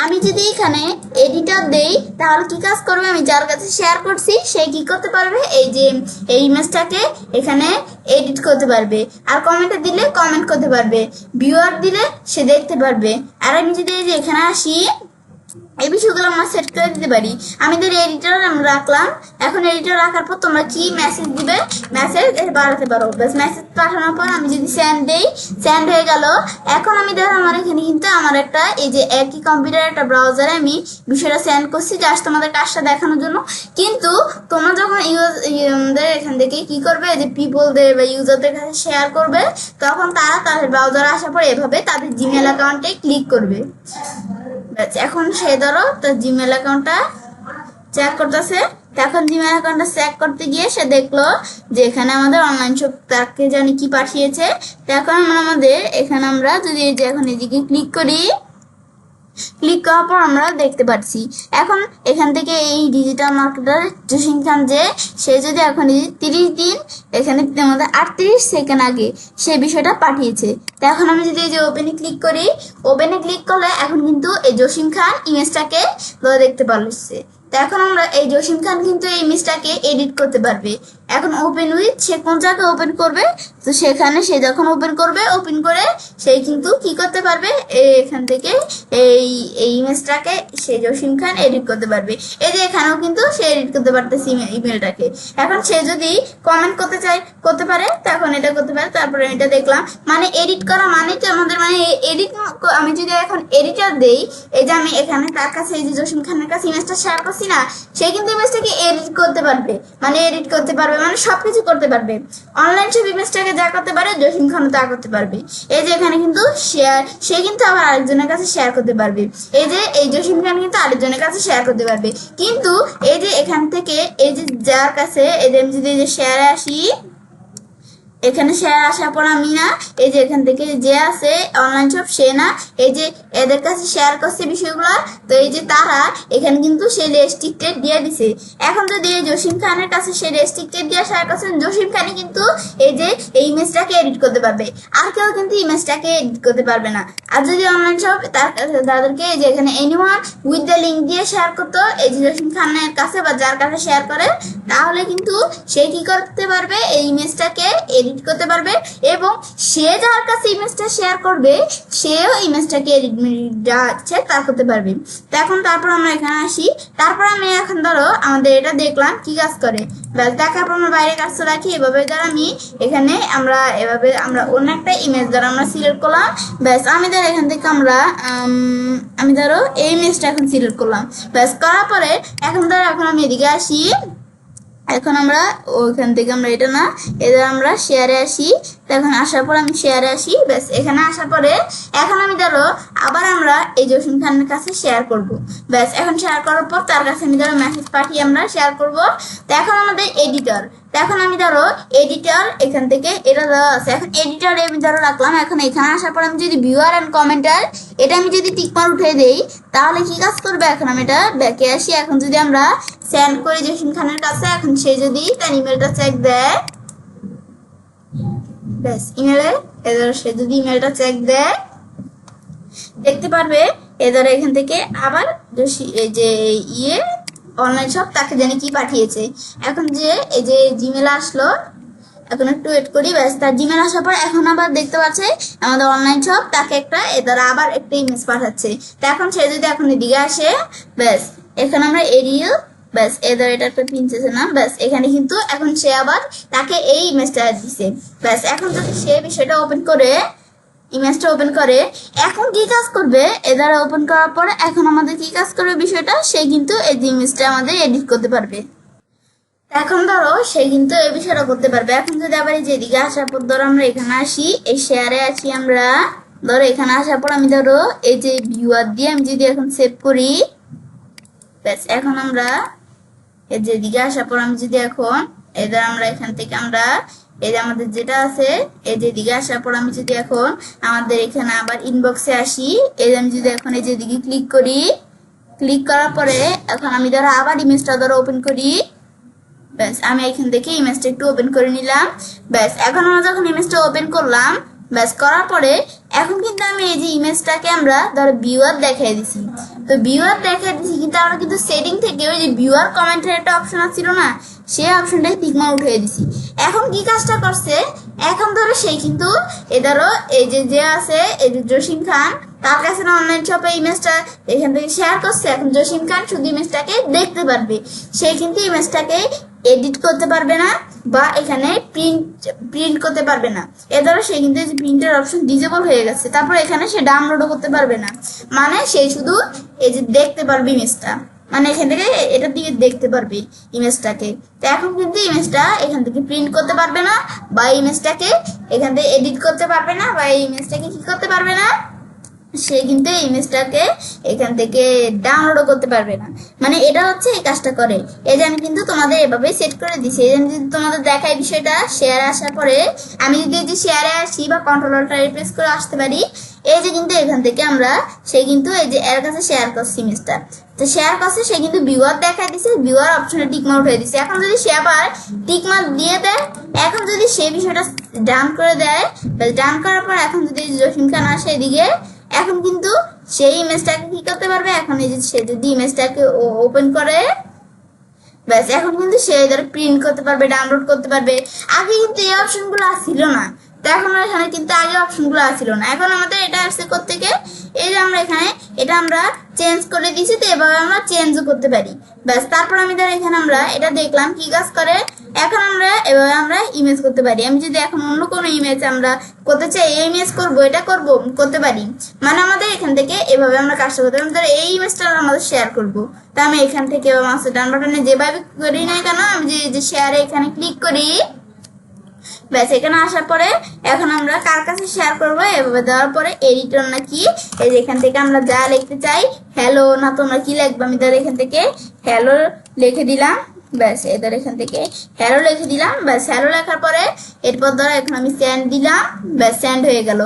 আমি যদি এখানে এডিটর দেই তাহলে কি কাজ করবে, আমি যার কাছে শেয়ার করছি সে কি করতে পারবে, এই যে এই ইমেজটাকে এখানে এডিট করতে পারবে, আর কমেন্টে দিলে কমেন্ট করতে পারবে, ভিউয়ার দিলে সে দেখতে পারবে। আর আমি যদি এই যে এখানে আসি এই বিষয়গুলো আমরা সেট করে দিতে পারি। আমি এডিটর রাখলাম। এখন এডিটর রাখার পর তোমরা কি মেসেজ দিবে, মেসেজ বাড়াতে পারো। ব্যাস মেসেজ পাঠানোর পর আমি যদি সেন্ড দেই, সেন্ড হয়ে গেল। এখন আমি ধরো আমার এখানে কিন্তু আমার একটা এই যে একই কম্পিউটার একটা ব্রাউজারে আমি বিষয়টা সেন্ড করছি জাস্ট তোমাদের কাজটা দেখানোর জন্য। কিন্তু তোমরা যখন আমাদের এখান থেকে কি করবে, যে পিপলদের বা ইউজারদের কাছে শেয়ার করবে, তখন তারা তাদের ব্রাউজারে আসার পর এভাবে তাদের জিমেল অ্যাকাউন্টে ক্লিক করবে। এখন সে ধরো তো জিমেল অ্যাকাউন্টটা চেক করতেছে। এখন জিমেল অ্যাকাউন্টটা চেক করতে গিয়ে সে দেখলো যে এখানে আমাদের অনলাইন শপ তাকে জানি কি পাঠিয়েছে। এখন আমাদের এখানে আমরা যদি এই যে এখন এদিকে ক্লিক করি, ক্লিক করার পর আমরা দেখতে পাচ্ছি এখন এখান থেকে এই ডিজিটাল মার্কেটার জসিম খান যে সে যদি এখন 30 দিন এখানে আমাদের 38 সেকেন্ড আগে সে বিষয়টা পাঠিয়েছে। তো এখন আমি যদি এই যে ওপেনে ক্লিক করি, ওপেনে ক্লিক করলে এখন কিন্তু এই জসিম খান ইমেজটাকে দেখতে পারছে। তো এখন আমরা এই জসিম খান কিন্তু এই ইমেজটাকে এডিট করতে পারবে। এখন ওপেন উইথ সে কোন জায়গায় ওপেন করবে, তো সেখানে সে যখন ওপেন করবে, ওপেন করে সে কিন্তু কি করতে পারবে, এখান থেকে এই ইমেজটাকে সে জসিম খান এডিট করতে পারবে। এই যে এখানেও কিন্তু সে এডিট করতে পারতেছে ইমেলটাকে। এখন সে যদি কমেন্ট করতে চায় করতে পারে, তখন এটা করতে পারে। তারপরে এটা দেখলাম মানে এডিট করা মানে তো আমাদের মানে এডিট, আমি যদি এখন এডিটর দেই, এই যে আমি এখানে তার কাছে এই যে জসিম খানের কাছে ইমেজটা শেয়ার করছি না, সে কিন্তু ইমেজটাকে এডিট করতে পারবে, মানে এডিট করতে পারবে পারবে, মানে সবকিছু করতে পারবে। অনলাইন শপ ইমেজটাকে যা করতে পারে জসিম খানও তা করতে পারবে। এই যে এখানে কিন্তু শেয়ার, সে কিন্তু আবার আরেকজনের কাছে শেয়ার করতে পারবে। এই যে এই জসিম খান কিন্তু আরেকজনের কাছে শেয়ার করতে পারবে। কিন্তু এই যে এখান থেকে এই যে যার কাছে, এই যে আমি যদি এই যে শেয়ারে আসি, এখানে শেয়ার আসার পর আমি না, এই যে এখান থেকে যে আছে অনলাইন শপ, সে না এই যে এদের কাছে শেয়ার করছে বিষয়গুলো, তো এই যে তারা এখানে কিন্তু সে রেস্ট্রিক্টেড দিয়ে দিছে। এখন যদি এই জসিম খানের কাছে সে রেস্ট্রিক্টেড দিয়ে শেয়ার করছে, জসিম খানই কিন্তু এই যে এই ইমেজটাকে এডিট করতে পারবে, আর কেউ কিন্তু ইমেজটাকে এডিট করতে পারবে না। আর যদি অনলাইন শপ তাদেরকে এই যে এখানে এনিওয়ান উইথ দ্য লিঙ্ক দিয়ে শেয়ার করতো এই যে জসিম খানের কাছে বা যার কাছে শেয়ার করে, তাহলে কিন্তু সে কি করতে পারবে, এই ইমেজটাকে এডিট করতে পারবে, এবং সে যার কাছে ইমেজটা শেয়ার করবে সেও ইমেজটাকে এডিট তার করতে পারবে। তো এখন তারপর আমরা এখানে আসি, তারপর আমি এখন ধরো আমাদের এটা দেখলাম কি কাজ করে, ব্যাস দেখার পর আমরা বাইরে কাজটা রাখি। এভাবে ধর আমি এখানে আমরা এভাবে আমরা অন্য একটা ইমেজ ধরো আমরা সিলেক্ট করলাম, ব্যাস আমি ধরো এখান থেকে আমি ধরো এই ইমেজটা এখন সিলেক্ট করলাম, ব্যাস করার পরে এখন ধরো এখন আমি এদিকে আসি, এখন আমরা ওইখান থেকে আমরা এটা না, এদের আমরা শেয়ারে আসি। এখন আসার পর আমি শেয়ারে আসি, ব্যাস এখানে আসার পরে এখন আমি ধরো আবার আমরা এই জসিম খানের কাছে শেয়ার করব, ব্যাস এখন শেয়ার করার পর তার কাছে আমি ধরো মেসেজ পাঠিয়ে আমরা শেয়ার করব। তো এখন আমাদের এডিটর, তো এখন আমি ধরো এডিটর এখান থেকে এটা দেওয়া আছে, এখন এডিটর আমি ধরো রাখলাম। এখন এখানে আসার পর আমি যদি ভিউয়ার অ্যান্ড কমেন্টার এটা আমি যদি টিকমার উঠে দেই, তাহলে কি কাজ করবে, এখন আমি এটা ব্যাকে আসি। এখন যদি আমরা সেন্ড করি জসিম খানের কাছে, এখন সে যদি তার ইমেলটা চেক দেয়, ব্যাস ইমেলে এদের সে যদি ইমেলটা চেক দেয় দেখতে পারবে এদের এখান থেকে আবার এই যে অনলাইন শপ তাকে জানি কি পাঠিয়েছে। এখন যে এই যে জিমেল আসলো, এখন একটু ওয়েট করি, ব্যাস তার জিমেল আসার পর এখন আবার দেখতে পাচ্ছে আমাদের অনলাইন শপ তাকে একটা এদের আবার একটা ইমেজ পাঠাচ্ছে। তো এখন সে যদি এখন এদিকে আসে, ব্যাস এখন আমরা এরিয়াল, ব্যাস এদের এটা একটা প্রিন্সেসের নাম, ব্যাস এখানে কিন্তু এখন সে আবার তাকে এই ইমেজটা দিছে। ব্যাস এখন যদি সে বিষয়টা ওপেন করে ইমেজটা ওপেন করে, এখন কি কাজ করবে, এদের ওপেন করার পরে এখন আমাদের কি কাজ করবে বিষয়টা, সে কিন্তু এই ইমেজটা আমাদের এডিট করতে পারবে। এখন ধরো সে কিন্তু এই বিষয়টা করতে পারবে। এখন যদি আবার এই যেদিকে আসার পর ধরো আমরা এখানে আসি, এই শেয়ারে আছি আমরা, ধরো এখানে আসার পর আমি ধরো এই যে ভিউয়ার দিয়ে আমি যদি এখন সেভ করি, ব্যাস এখন আমরা এই যেদিকে আসার পর আমি যদি এখন এদের আমরা এখান থেকে আমরা এই যে আমাদের যেটা আছে এই যেদিকে আসার পর আমি যদি এখন আমাদের এখানে আবার ইনবক্সে আসি, এই যে আমি যদি এখন এই যেদিকে ক্লিক করি, ক্লিক করার পরে এখন আমি ধরো আবার ইমেজটা ধরো ওপেন করি, ব্যাস আমি এখান থেকে ইমেজটা একটু ওপেন করে নিলাম। ব্যাস এখন আমরা যখন ইমেজটা ওপেন করলাম, ব্যাস করার পরে এখন কিন্তু আমি এই যে ইমেজটাকে আমরা ধরো ভিউয়ার দেখাই দিছি। তো ভিউয়ার দেখাই দিছি, কিন্তু আমরা কিন্তু সেটিং থেকে ওই যে ভিউয়ার কমেন্টের একটা অপশন ছিল না, সেই অপশনটাকে টিকমার উঠিয়ে দিছি। এখন কি কাজটা করছে, এখন ধরো সেই কিন্তু এ ধরো এই যে আছে এই যে জসিম খান, তার কাছে না অনলাইন শপে ইমেজটা এখান থেকে শেয়ার করছে, এখন জসিম খান শুধু ইমেজটাকে দেখতে পারবে, সে কিন্তু ইমেজটাকে এডিট করতে পারবে না বা এখানে প্রিন্ট করতে পারবে না। এ ধরো সে কিন্তু এই যে প্রিন্টের অপশন ডিজেবল হয়ে গেছে, তারপর এখানে সে ডাউনলোডও করতে পারবে না, মানে সে শুধু এই যে দেখতে পারবে ইমেজটা, মানে এখান থেকে এটার দিকে দেখতে পারবে ইমেজটাকে। তো এখন কিন্তু ইমেজটা এখান থেকে প্রিন্ট করতে পারবে না বা ইমেজটাকে এখান থেকে এডিট করতে পারবে না বা এই ইমেজটাকে কি করতে পারবে না, সে কিন্তু ইমেজটাকে এখান থেকে ডাউনলোডও করতে পারবে না। মানে এটা হচ্ছে এই কাজটা করে। এই যে আমি কিন্তু তোমাদের এভাবে সেট করে দিছি। এই যে আমি যদি তোমাদের দেখাই বিষয়টা, শেয়ারে আসার পরে আমি যদি এই যে শেয়ারে আসি বা কন্ট্রোলটা রিপ্লেস করে আসতে পারি, এই যে কিন্তু এখান থেকে আমরা সে কিন্তু এই যে এর কাছে শেয়ার করছি ইমেজটা, তো শেয়ার করছে, সে কিন্তু ভিউয়ার দেখাই দিছে, ভিউয়ার অপশনে টিকমার্ক উঠিয়ে দিছে। এখন যদি সে আবার টিকমার্ক দিয়ে দেয়, এখন যদি সে বিষয়টা ডান করে দেয়, ডান করার পর এখন যদি জসিম খান আসে এদিকে, এখন কিন্তু সেই ইমেজটাকে কি করতে পারবে, এখন এই যে সে যদি ইমেজটাকে ওপেন করে, ব্যাস এখন কিন্তু সে ধরে প্রিন্ট করতে পারবে, ডাউনলোড করতে পারবে। আগে কিন্তু এই অপশনগুলো আসছিল না, তো এখন এখানে কিন্তু আগে অপশনগুলো আসছিল না, এখন আমাদের এটা আসছে কোত্থেকে, এই যে আমরা এখানে এটা আমরা চেঞ্জ করে দিয়েছি, তো এভাবে আমরা চেঞ্জও করতে পারি। ব্যাস তারপর আমি ধর এখানে আমরা এটা দেখলাম কি কাজ করে। এখন আমরা এভাবে আমরা ইমেজ করতে পারি। আমি যদি এখন অন্য কোনো ইমেজ আমরা করতে চাই, এই ইমেজ করবো, এটা করবো, করতে পারি। মানে আমাদের এখান থেকে এভাবে আমরা কাজটা করতে পারি। ধরো এই ইমেজটা আমাদের শেয়ার করবো, তা আমি এখান থেকে মাউসের ডান বাটনে যেভাবে করি না কেন, আমি যে শেয়ারে এখানে ক্লিক করি, ব্যাস এখানে আসার পরে এখন আমরা কার কাছে শেয়ার করবো এভাবে দেওয়ার পরে এডিটর নাকি এই যে এখান থেকে আমরা যা লিখতে চাই, হ্যালো না তোমরা কি লিখবে, আমি ধর এখান থেকে হ্যালো লিখে দিলাম। ব্যাস এদের এখান থেকে হ্যালো লিখে দিলাম। ব্যাস হ্যালো লেখার পরে এরপর ধরো এখন আমি সেন্ড দিলাম। ব্যাস সেন্ড হয়ে গেল।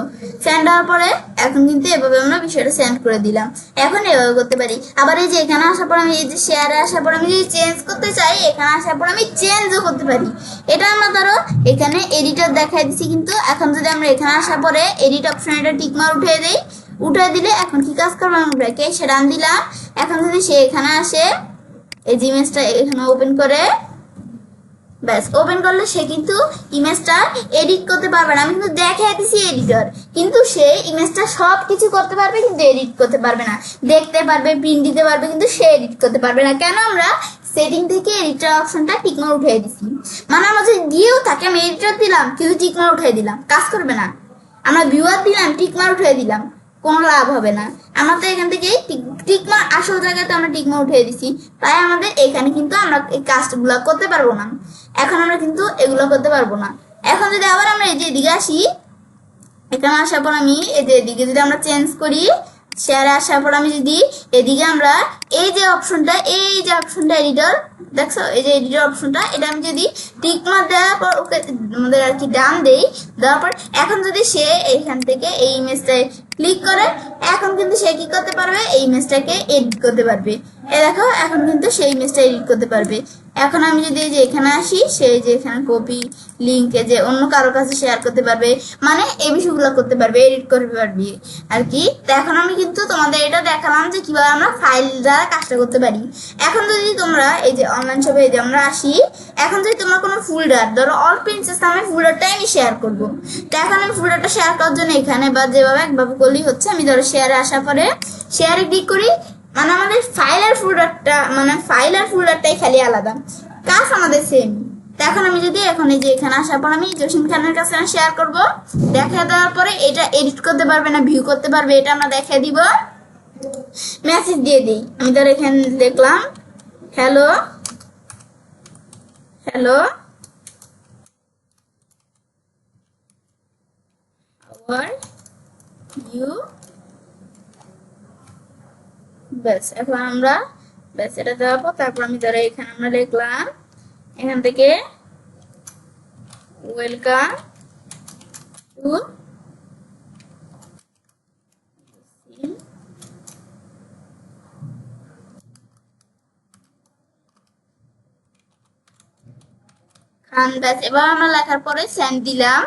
সেন্ড হওয়ার পরে এখন কিন্তু এভাবে আমরা বিষয়টা সেন্ড করে দিলাম। এখন এভাবে করতে পারি। আবার এই যে এখানে আসার পর আমি এই যে শেয়ারে আসার পর আমি যদি চেঞ্জ করতে চাই, এখানে আসার পর আমি চেঞ্জও করতে পারি। এটা আমরা ধরো এখানে এডিটর দেখাই দিচ্ছি, কিন্তু এখন যদি আমরা এখানে আসার পরে এডিট অপশন এটা টিকমার উঠিয়ে দিই, উঠে দিলে এখন কি কাজ করবো, আমরা সে ডান দিলাম। এখন যদি সে এখানে আসে, এই যে ইমেজটা এখানে ওপেন করে, ব্যাস ওপেন করলে সে কিন্তু ইমেজটা এডিট করতে পারবে না। আমি কিন্তু দেখাই দিছি এডিটর, কিন্তু সে ইমেজটা সব কিছু করতে পারবে কিন্তু এডিট করতে পারবে না। দেখতে পারবে, প্রিন্ট দিতে পারবে, কিন্তু সে এডিট করতে পারবে না। কেন, আমরা সেটিং থেকে এডিটর অপশনটা টিকমার উঠিয়ে দিছি। মানে আমরা যদি দিয়েও থাকে, আমি এডিটর দিলাম কিন্তু টিকমার উঠিয়ে দিলাম, কাজ করবে না। আমরা ভিউয়ার দিলাম, টিকমার উঠিয়ে দিলাম, কোনো লাভ হবে না। আমরা তো এখান থেকে টিকমার আসল জায়গাতে আমরা টিকমার উঠিয়ে দিছি, তাই আমাদের এখানে কিন্তু আমরা এই কাজগুলো করতে পারবো না। এখন আমরা কিন্তু এগুলো করতে পারবো না। এখন যদি আবার আমরা এই যে এদিকে আসি, এখানে আসার পর আমি এই যে এদিকে যদি আমরা চেঞ্জ করি, শেয়ারে আসার পর আমি যদি এদিকে আমরা এই যে অপশনটা এডিটর দেখছো, এই যে এডিটর অপশনটা, এটা আমি যদি টিকমার দেওয়ার পর ওকে আমাদের আর কি ডান দেই, দেওয়ার পর এখন যদি সে এইখান থেকে এই ইমেজটায় ক্লিক করে, এখন কিন্তু সে কি করতে পারবে, এই ইমেজটাকে এডিট করতে পারবে। দেখো এখন কিন্তু সেই ইমেজটা এডিট করতে পারবে। এখন আমি যদি এই যে এখানে আসি, সেই যে এখানে কপি লিঙ্কে যে অন্য কারো কাছে শেয়ার করতে পারবে, মানে এই বিষয়গুলো করতে পারবে, এডিট করতে পারবে আর কি। তো এখন আমি কিন্তু তোমাদের এটা দেখালাম যে কিভাবে আমরা ফাইল দ্বারা কাজটা করতে পারি। এখন যদি তোমরা এই যে অনলাইন শপে যে আমরা আসি, এখন যদি তোমরা কোনো ফোল্ডার ধরো অল প্রিন্সেস নামে ফোল্ডারটাই আমি শেয়ার করবো, তো এখন আমি ফোল্ডারটা শেয়ার করার জন্য এখানে বা যেভাবে একভাবে করলেই হচ্ছে। আমি ধরো শেয়ারে আসার পরে শেয়ারে ক্লিক করি, মানে আমাদের ফাইল আর ফোল্ডারটাই খালি আলাদা, কাজ আমাদের সেম। তো এখন আমি যদি এখন এই যে এখানে আসার পর আমি জসিম খানের কাছে শেয়ার করব, দেখা দেওয়ার পরে এটা এডিট করতে পারবে না, ভিউ করতে পারবে, এটা আমরা দেখা দিব। মেসেজ দিয়ে দিই, আমি ধর এখানে লিখলাম হ্যালো হ্যালো আওয়ার ইউ। ব্যাস এখন আমরা ব্যাস এটা দেওয়ার পর তারপর আমি ধরো এখানে আমরা লিখলাম এখান থেকে ওয়েলকাম টু খান। ব্যাস এবার আমরা লেখার পরে সেন্ড দিলাম।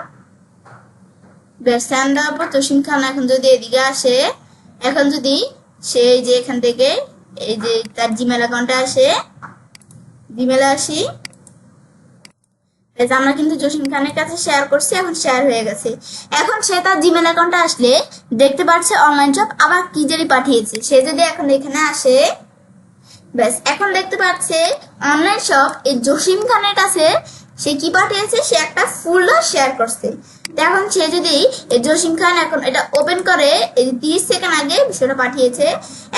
ব্যাস সেন্ড দেওয়ার পর জসিম খান এখন যদি এদিকে আসে, এখন যদি সে যে এখান থেকে এই যে তার জিমেল অ্যাকাউন্টে আসে, জিমেলে আসি, আমরা কিন্তু জসিম খানের কাছে শেয়ার করছি, এখন শেয়ার হয়ে গেছে। এখন সে তার জিমেল অ্যাকাউন্টে আসলে দেখতে পাচ্ছে অনলাইন শপ আবার কি জানি পাঠিয়েছে। সে যদি এখন এখানে আসে, ব্যাস এখন দেখতে পাচ্ছে অনলাইন শপ এই জসিম খানের কাছে সে কি পাঠিয়েছে, সে একটা ফোল্ডার শেয়ার করছে। এখন সে যদি জসিম খান এখন এটা ওপেন করে, এই 30 সেকেন্ড আগে বিষয়টা পাঠিয়েছে,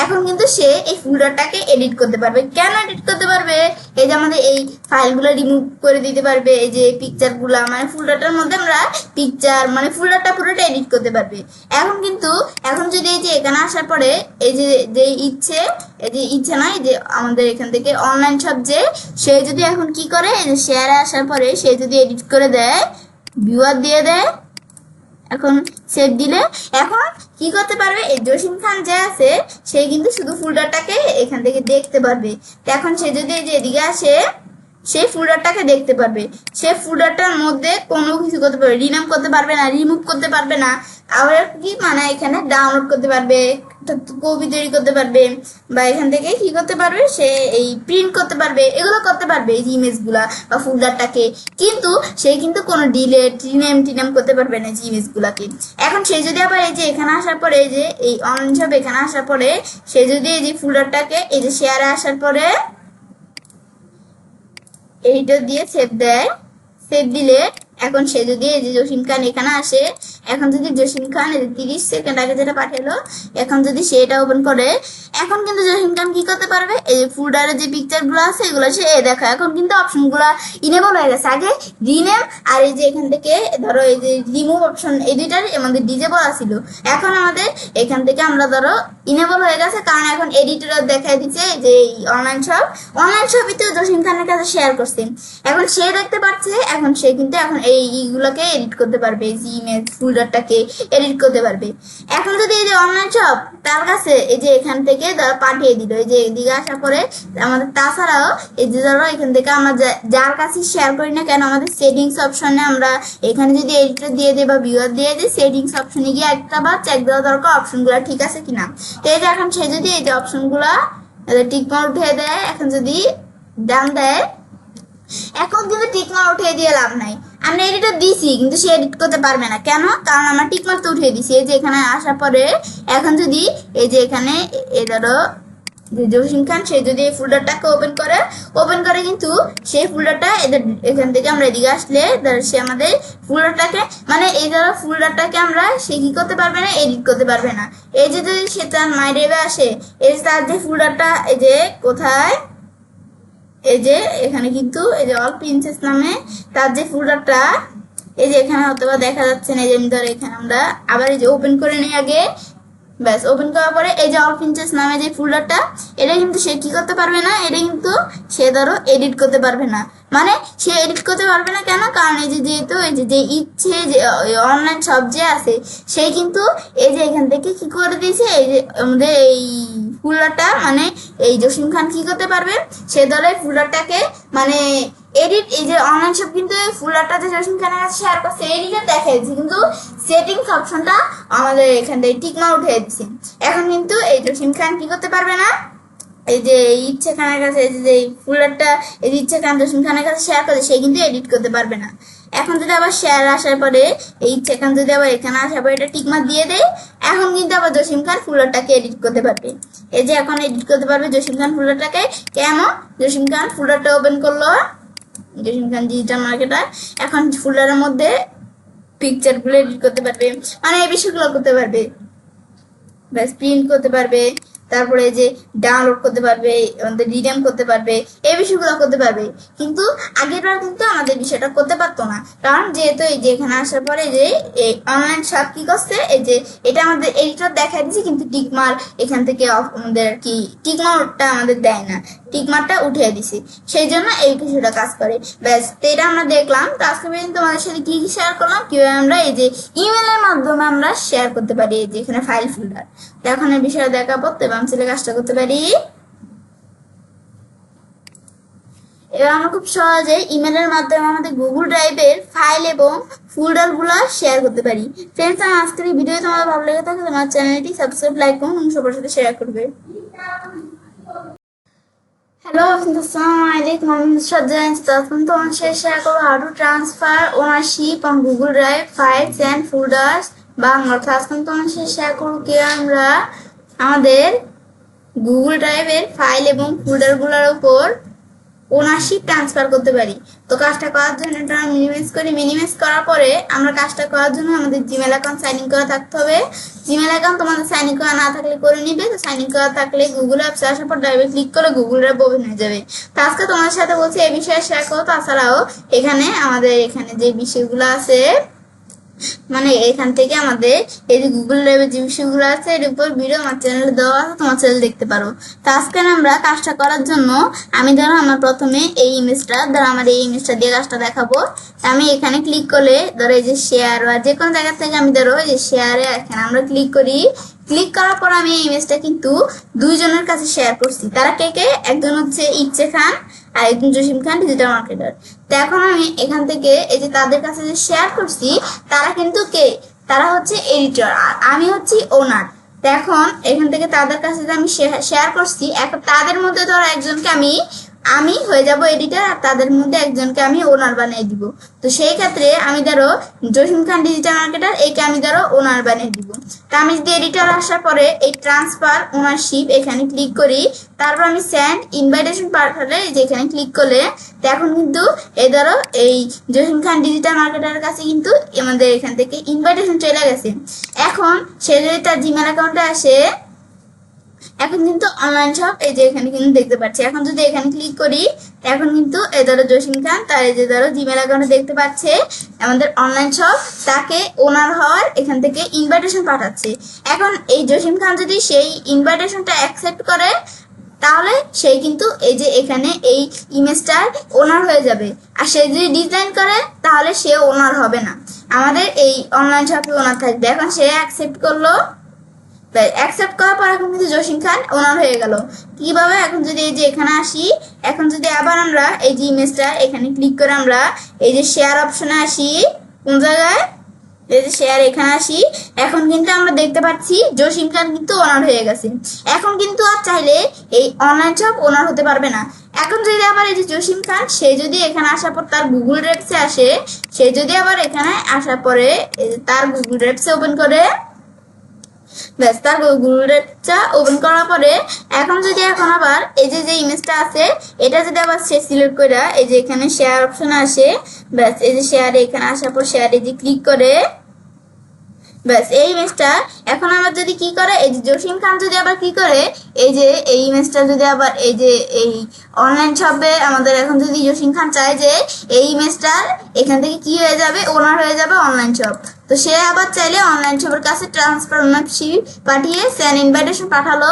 এখন কিন্তু সে এই ফোল্ডারটাকে এডিট করতে পারবে। কেন এডিট করতে পারবে, এই যে আমাদের এই ফাইলগুলো রিমুভ করে দিতে পারবে, এই যে পিকচারগুলো মানে ফোল্ডারটার মধ্যে আমরা পিকচার মানে ফোল্ডারটা পুরোটা এডিট করতে পারবে। এখন কিন্তু এখন যদি এই যে এখানে আসার পরে এই যে ইচ্ছে না, এই যে আমাদের এখান থেকে অনলাইন শপ যে সে যদি এখন কি করে, এই যে শেয়ারে আসার পরে সে যদি এডিট করে দেয়, ভিউয়ার দিয়ে দেয়, এখন সেভ দিলে এখন কি করতে পারবে, এই জসিম খান যে আছে সে কিন্তু শুধু ফোল্ডারটাকে এখান থেকে দেখতে পারবে। এখন সে যদি এই যে এদিকে আসে, সেই ফোল্ডারটাকে দেখতে পারবে। সে ফোল্ডারটার মধ্যে কোনো কিছু করতে পারবে, রিনাম করতে পারবে না, রিমুভ করতে পারবে না। আবার কি মানে এখানে ডাউনলোড করতে পারবে, কপি তৈরি করতে পারবে, বা এখান থেকে কি করতে পারবে, সে এই প্রিন্ট করতে পারবে, এগুলো করতে পারবে এই ইমেজগুলা বা ফোল্ডারটাকে। কিন্তু সে কিন্তু কোনো ডিলেট রিনেম করতে পারবে না ইমেজগুলাকে। এখন সে যদি আবার এই যে এখানে আসার পরে এই যে এই অনলাইন শপ এখানে আসার পরে সে যদি এই যে ফোল্ডারটাকে এই যে শেয়ারে আসার পরে এডিটর দিয়ে সেভ দেয়, সেভ দিলে এখন সে যদি এই যে জসিম খান এখানে আসে, এখন যদি জসিম খান এই 30 সেকেন্ড আগে যেটা পাঠালো, এখন যদি সে এটা ওপেন করে, এখন কিন্তু জসিম খান কি করতে পারবে, এই যে ফোল্ডারে যে পিকচার গুলো আছে এগুলো সে দেখো এখন কিন্তু অপশন গুলা ইনেবল হয়ে গেছে। আগে রিনেম আর এই যে এখান থেকে ধরো এই যে রিমুভ অপশন এই দুইটার আমাদের ডিজেবল আছিল, এখন আমাদের এখান থেকে আমরা ধরো ইনেবল হয়ে গেছে, কারণ এখন এডিটর দেখাই দিচ্ছে যে অনলাইন শপই তো জসিম খানের কাছে শেয়ার করছে, এখন সে দেখতে পাচ্ছে, এখন সে কিন্তু এখন এইগুলোকে এডিট করতে পারবে, এই যে ইমেজ ফোল্ডারটাকে এডিট করতে পারবে। এখন যদি এই যে অনলাইন শপ তার কাছে এই যে এখান থেকে ধরো পাঠিয়ে দিল, এই যে এদিকে আসার পরে আমাদের তাছাড়াও এই যে ধরো এখান থেকে আমরা যার কাছে শেয়ার করি না কেন আমাদের সেটিংস অপশনে আমরা এখানে যদি এডিটর দিয়ে দিই বা ভিউয়ার দিয়ে দিই, সেটিংস অপশনে গিয়ে একটা বার চেক দেওয়া দরকার অপশনগুলো ঠিক আছে কিনা। তো এই যে এখন সে যদি এই যে অপশনগুলো টিক মার্ক উঠিয়ে দেয়, এখন যদি ডান দেয়, এখন কিন্তু টিক মার্ক উঠিয়ে দিয়ে লাভ নাই, আমরা এডিটর দিছি কিন্তু সে এডিট করতে পারবে না, কেন, কারণ আমরা টিক মার্ক তো উঠিয়ে দিছি। এই যে এখানে আসার পরে এখন যদি এই যে এখানে এই ধরো যে জসিম খান সে যদি এই ফোল্ডারটাকে ওপেন করে কিন্তু সেই ফোল্ডারটা এখান থেকে আমরা এদিকে আসলে সে আমাদের ফোল্ডারটাকে মানে এই ধরো ফোল্ডারটাকে আমরা সে কি করতে পারবে না, এডিট করতে পারবে না। এই যে যদি সে তার মাই ড্রাইভে আসে, এই যে তার যে ফোল্ডারটা এই যে কোথায়, এই যে এখানে কিন্তু এই যে অল প্রিন্সেস নামে তার যে ফোল্ডারটা এই যে এখানে হয়তো দেখা যাচ্ছে না, এই যে ধরো এখানে আমরা আবার এই যে ওপেন করে নিই আগে, ব্যাস ওপেন করার পরে এই যে অল প্রিন্সেস নামে যে ফোল্ডারটা এটা কিন্তু সে কি করতে পারবে না, এটা কিন্তু সে ধরো এডিট করতে পারবে না, মানে সে এডিট করতে পারবে না কেন, কারণ এই যে যেহেতু এই যে ইচ্ছে যে অনলাইন শপ যে আছে সেই কিন্তু এই যে এখান থেকে কি করে দিয়েছে, এই যে আমাদের এই ফোল্ডারটা মানে এই জসিম খান কি করতে পারবে, সে ধরো এই ফোল্ডারটাকে মানে এডিট এই যে অনলাইন শপ কিন্তু এই ফোল্ডারটা যে জসিম খানের কাছে শেয়ার করছে এডিটে দেখা যাচ্ছে, কিন্তু সেটিংস অপশনটা আমাদের এখান থেকে টিক মার্ক উঠে দিচ্ছে। এখন কিন্তু এই জসিম খান কি করতে পারবে না, এই যে ইচ্ছে খানের কাছে এই যে ফোল্ডারটা এই যে ইচ্ছে খান জসিম খানের কাছে শেয়ার করে সে কিন্তু এডিট করতে পারবে না। এখন যদি আবার শেয়ার আসার পরে এই ইচ্ছে খান যদি আবার এখানে আসার পরে এটা টিকমার্ক দিয়ে দেয়, এখন কিন্তু আবার জসিম খান ফোল্ডারটাকে এডিট করতে পারবে। এই যে এখন এডিট করতে পারবে জসিম খান ফোল্ডারটাকে, কেন, জসিম খান ফোল্ডারটা ওপেন করলো, জসিম খান ডিজিটাল মার্কেটার, এখন ফোল্ডারের মধ্যে পিকচার গুলো এডিট করতে পারবে, মানে এই বিষয়গুলো করতে পারবে, ব্যাস প্রিন্ট করতে পারবে, তারপরে যে ডাউনলোড করতে পারবে, আমাদের রিডেম করতে পারবে, এই বিষয়গুলো করতে পারবে। কিন্তু আগেরবার কিন্তু আমাদের বিষয়টা করতে পারতো না, কারণ যেহেতু এই যে এখানে আসার পরে যে এই অনলাইন শপ কি করছে, এই যে এটা আমাদের এডিটর দেখা দিচ্ছে কিন্তু টিকমার্ক এখান থেকে আমাদের কি টিকমার্কটা আমাদের দেয় না, টিকমার্কটা উঠিয়ে দিছি, সেই জন্য এই কিছুটা কাজ করে। ব্যাস তো এটা আমরা দেখলাম। তো আজকে তোমাদের সাথে কি কি শেয়ার করলাম, কিভাবে আমরা এই যে ইমেলের মাধ্যমে আমরা শেয়ার করতে পারি এই যে এখানে ফাইল ফোল্ডার। তো এখন এই বিষয়ে দেখাবো, তো আমি ছেলে কাজটা করতে পারি। এবার আমরা খুব সহজে ইমেলের মাধ্যমে আমাদের গুগল ড্রাইভের ফাইল এবং ফোল্ডার গুলা শেয়ার করতে পারি। ফ্রেন্ডস, আমার আজকের এই ভিডিও তোমাদের ভালো লেগে থাকে তোমার চ্যানেলটি সাবস্ক্রাইব, লাইক করুন এবং সবার সাথে শেয়ার করবে। হ্যালো, আসসালামু আলাইকুম, আমি শ্রদ্ধা জানাচ্ছি। তখন তোমার সাথে শেয়ার করবো how to transfer ownership on Google drive files and folders Bangla. অর্থাৎ আজকে তোমার সাথে শেয়ার করবো কি আমরা আমাদের গুগল ড্রাইভের ফাইল এবং ফোল্ডারগুলোর উপর ওনারশিপ ট্রান্সফার করতে পারি। তো কাজটা করার জন্য এটা মিনিমাইজ করি, মিনিমাইজ করার পরে আমরা কাজটা করার জন্য আমাদের জিমেল অ্যাকাউন্ট সাইন ইন করা থাকতে হবে। জিমেল অ্যাকাউন্ট তোমাদের সাইন ইন করা না থাকলে করে নিবে। তো সাইন ইন করা থাকলে গুগল অ্যাপসে আসার পর ড্রাইভে ক্লিক করে গুগল ড্রাইভ ওপেন হয়ে যাবে। তো আজকে তোমাদের সাথে বলছি এই বিষয়ে শেয়ার করো। তাছাড়াও এখানে আমাদের এখানে যে বিষয়গুলো আছে, মানে এখান থেকে আমাদের এই যে গুগল ড্রাইভের যে বিষয়গুলো আছে এর উপর ভিডিও আমার চ্যানেলে দেওয়া আছে, তোমার চ্যানেল দেখতে পারো। তো আজকে আমরা কাজটা করার জন্য আমি ধরো আমার প্রথমে এই ইমেজটা ধরো আমার এই ইমেজটা দিয়ে কাজটা দেখাবো। আমি এখানে ক্লিক করলে ধরো এই যে শেয়ার বা যে কোনো জায়গা থেকে আমি ধরো এই যে শেয়ারে এখানে আমরা ক্লিক করি। ক্লিক করার পর আমি এই ইমেজটা কিন্তু দুইজনের কাছে শেয়ার করছি। তারা কে কে, একজন হচ্ছে ইচ্ছে খান আর একজন জসিম খান ডিজিটাল মার্কেটার। তো এখন আমি এখান থেকে এই যে তাদের কাছে যে শেয়ার করছি তারা কিন্তু কে, তারা হচ্ছে এডিটর আর আমি হচ্ছি ওনার। তো এখন এখান থেকে তাদের কাছে যে আমি শেয়ার করছি, এখন তাদের মধ্যে ধরো একজনকে আমি আমি হয়ে যাব এডিটর আর তাদের মধ্যে একজনকে আমি ওনার বানিয়ে দিব। তো সেই ক্ষেত্রে আমি ধরো জসিম খান ডিজিটাল মার্কেটার, একে আমি ধরো ওনার বানিয়ে দিব। তা আমি যদি এডিটর আসার পরে এই ট্রান্সফার ওনারশিপ এখানে ক্লিক করি, তারপর আমি সেন্ড ইনভাইটেশন পাঠালে যেখানে ক্লিক করলে এখন কিন্তু এই ধরো এই জসিম খান ডিজিটাল মার্কেটারের কাছে কিন্তু আমাদের এখান থেকে ইনভাইটেশন চলে গেছে। এখন সে যদি তার জিমেল অ্যাকাউন্টে আসে, এখন কিন্তু অনলাইন শপ এই যে এখানে কিন্তু দেখতে পাচ্ছি। এখন যদি এখানে ক্লিক করি, এখন কিন্তু এই ধরো জসিম খান তার এই যে ধরো জিমেল অ্যাকাউন্টে দেখতে পাচ্ছে আমাদের অনলাইন শপ তাকে ওনার হওয়ার এখান থেকে ইনভাইটেশন পাঠাচ্ছে। এখন এই জসিম খান যদি সেই ইনভাইটেশনটা অ্যাকসেপ্ট করে, তাহলে সে কিন্তু এই যে এখানে এই ইমেজটার ওনার হয়ে যাবে। আর সে যদি ডিজাইন করে তাহলে সে ওনার হবে না, আমাদের এই অনলাইন শপে ওনার থাকবে। এখন সে অ্যাকসেপ্ট করলো, অ্যাকসেপ্ট করার পর এখন কিন্তু জসিম খান ওনার হয়ে গেল। কিভাবে? এখন যদি এই যে এখানে আসি, এখন যদি আবার আমরা এই যে ইমেজটা এখানে ক্লিক করে আমরা এই যে শেয়ার অপশনে আসি, কোন জায়গায় এই যে শেয়ার এখানে আসি, এখন কিন্তু আমরা দেখতে পাচ্ছি জসিম খান কিন্তু ওনার হয়ে গেছে। এখন কিন্তু আর চাইলে এই অনলাইন শপ ওনার হতে পারবে না। এখন যদি আবার এই যে জসিম খান সে যদি এখানে আসার পর তার গুগল ড্রাইভসে আসে, সে যদি আবার এখানে আসার পরে তার গুগল ড্রাইভসে ওপেন করে, ব্যাস তার গুগল ড্রাইভটা ওপেন করার পরে এখন যদি এখন আবার এই যে ইমেজটা আছে এটা যদি আবার সে সিলেক্ট করে এই যে এখানে শেয়ার অপশন আসে, ব্যাস এই যে শেয়ারে এখানে আসার পর শেয়ারে যে ক্লিক করে, ব্যাস এই ইমেজটা এখন আবার যদি কি করে এই যে জসিম খান যদি আবার কি করে এই যে এই ইমেজটা যদি আবার এই যে এই অনলাইন শপে আমাদের এখন যদি জসিম খান চায় যে এই ইমেজটার এখান থেকে কি হয়ে যাবে, ওনার হয়ে যাবে অনলাইন শপ। তো সে আবার চাইলে অনলাইন শপের কাছে ট্রান্সফার ওনারশিপ পাঠিয়ে সেন্ড ইনভাইটেশন পাঠালো,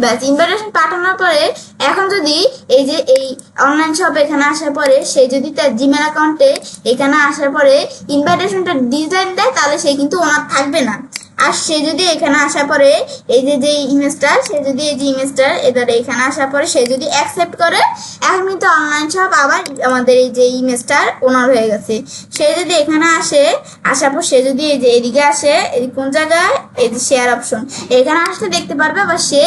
ব্যাস ইনভাইটেশন পাঠানোর পরে এখন যদি এই যে এই অনলাইন শপ এখানে আসার পরে সে যদি তার জিমেল অ্যাকাউন্টে এখানে আসার পরে ইনভাইটেশনটা ডিজাইন দেয়, তাহলে সে কিন্তু ওনার থাকবে না। আর সে যদি এখানে আসার পরে এই যে ইমেজটা সে যদি এই যে ইমেজটার এবারে এখানে আসার পরে সে যদি অ্যাকসেপ্ট করে, এখন কিন্তু অনলাইন শপ আবার আমাদের এই যে ইমেজটার ওনার হয়ে গেছে। সে যদি এখানে আসে, আসার পর সে যদি এই যে এদিকে আসে, এই কোন জায়গায় এই যে শেয়ার অপশন এখানে আসলে দেখতে পারবে আবার সে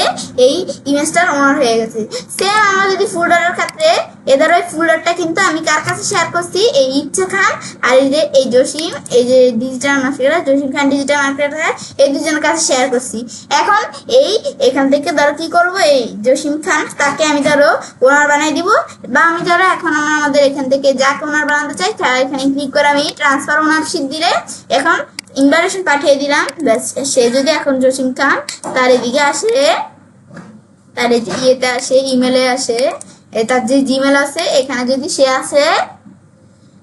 এই ইমেজটার ওনার হয়ে গেছে। সেম আমরা যদি ফোল্ডারের ক্ষেত্রে এদের ওই ফোল্ডারটা কিন্তু আমি কার কাছে শেয়ার করছি, এই ইচ্ছে খান আর এই যে এই জসিম এই যে ডিজিটাল মার্কেটার জসিম খান ডিজিটাল মার্কেটার এই দুজনের কাছে শেয়ার করছি। এখন এই এখান থেকে ধরো কি করব, এই জসিম খান তাকে আমি ধরো ওনার বানিয়ে দিব, বা আমি ধরো এখন আমরা আমাদের এখান থেকে যাকে ওনার বানাতে চাই তার এখানে ক্লিক করে আমি ট্রান্সফার ওনারশিপ দিলে এখন ইনভাইটেশন পাঠিয়ে দিলাম। ব্যাস সে যদি এখন জসিম খান তার এদিকে আসে, তার ইয়েতে আসে ইমেলে আসে, তার যে জিমেল আছে এখানে যদি সে আসে,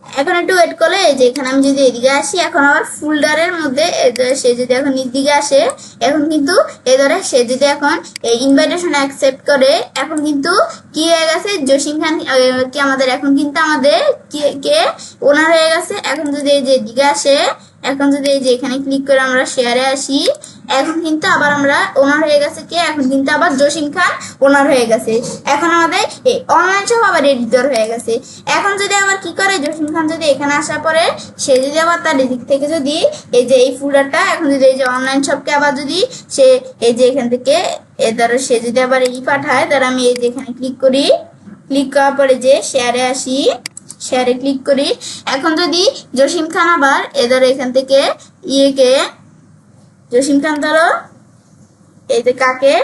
এখন একটু ওয়েট করলে এই যে এখানে আমি যদি এদিকে আসি, এখন আবার ফোল্ডারের মধ্যে সে যদি এখন নিচ দিকে আসে, এখন কিন্তু এবারে সে যদি এখন এই ইনভাইটেশন অ্যাকসেপ্ট করে, এখন কিন্তু কি হয়ে গেছে জসিম খান কি আমাদের এখন কিন্তু আমাদের কে ওনার হয়ে গেছে। এখন যদি এই যে এদিকে আসে, এখন যদি এই যে এখানে ক্লিক করে আমরা শেয়ারে আসি, এখন কিন্তু আবার আমরা ওনার হয়ে গেছে কে, এখন কিন্তু আবার জসিম খান ওনার হয়ে গেছে। এখন আমাদের এই অনলাইন শপ আবার এডিটর হয়ে গেছে। এখন যদি আবার কি করে জসিম খান যদি এখানে আসার পরে সে যদি আবার তার দিক থেকে যদি এই যে এই ফোল্ডারটা এখন যদি এই যে অনলাইন শপকে আবার যদি সে এই যে এখান থেকে ধরো সে যদি আবার এই পাঠায়, ধরো আমি এই যে এখানে ক্লিক করি, ক্লিক করার পরে যে শেয়ারে আসি, শেয়ারে ক্লিক করি, এখন যদি জসিম খান আবার ধরো এখান থেকে ইয়েকে জসিম খান ধরো এই যে কাকে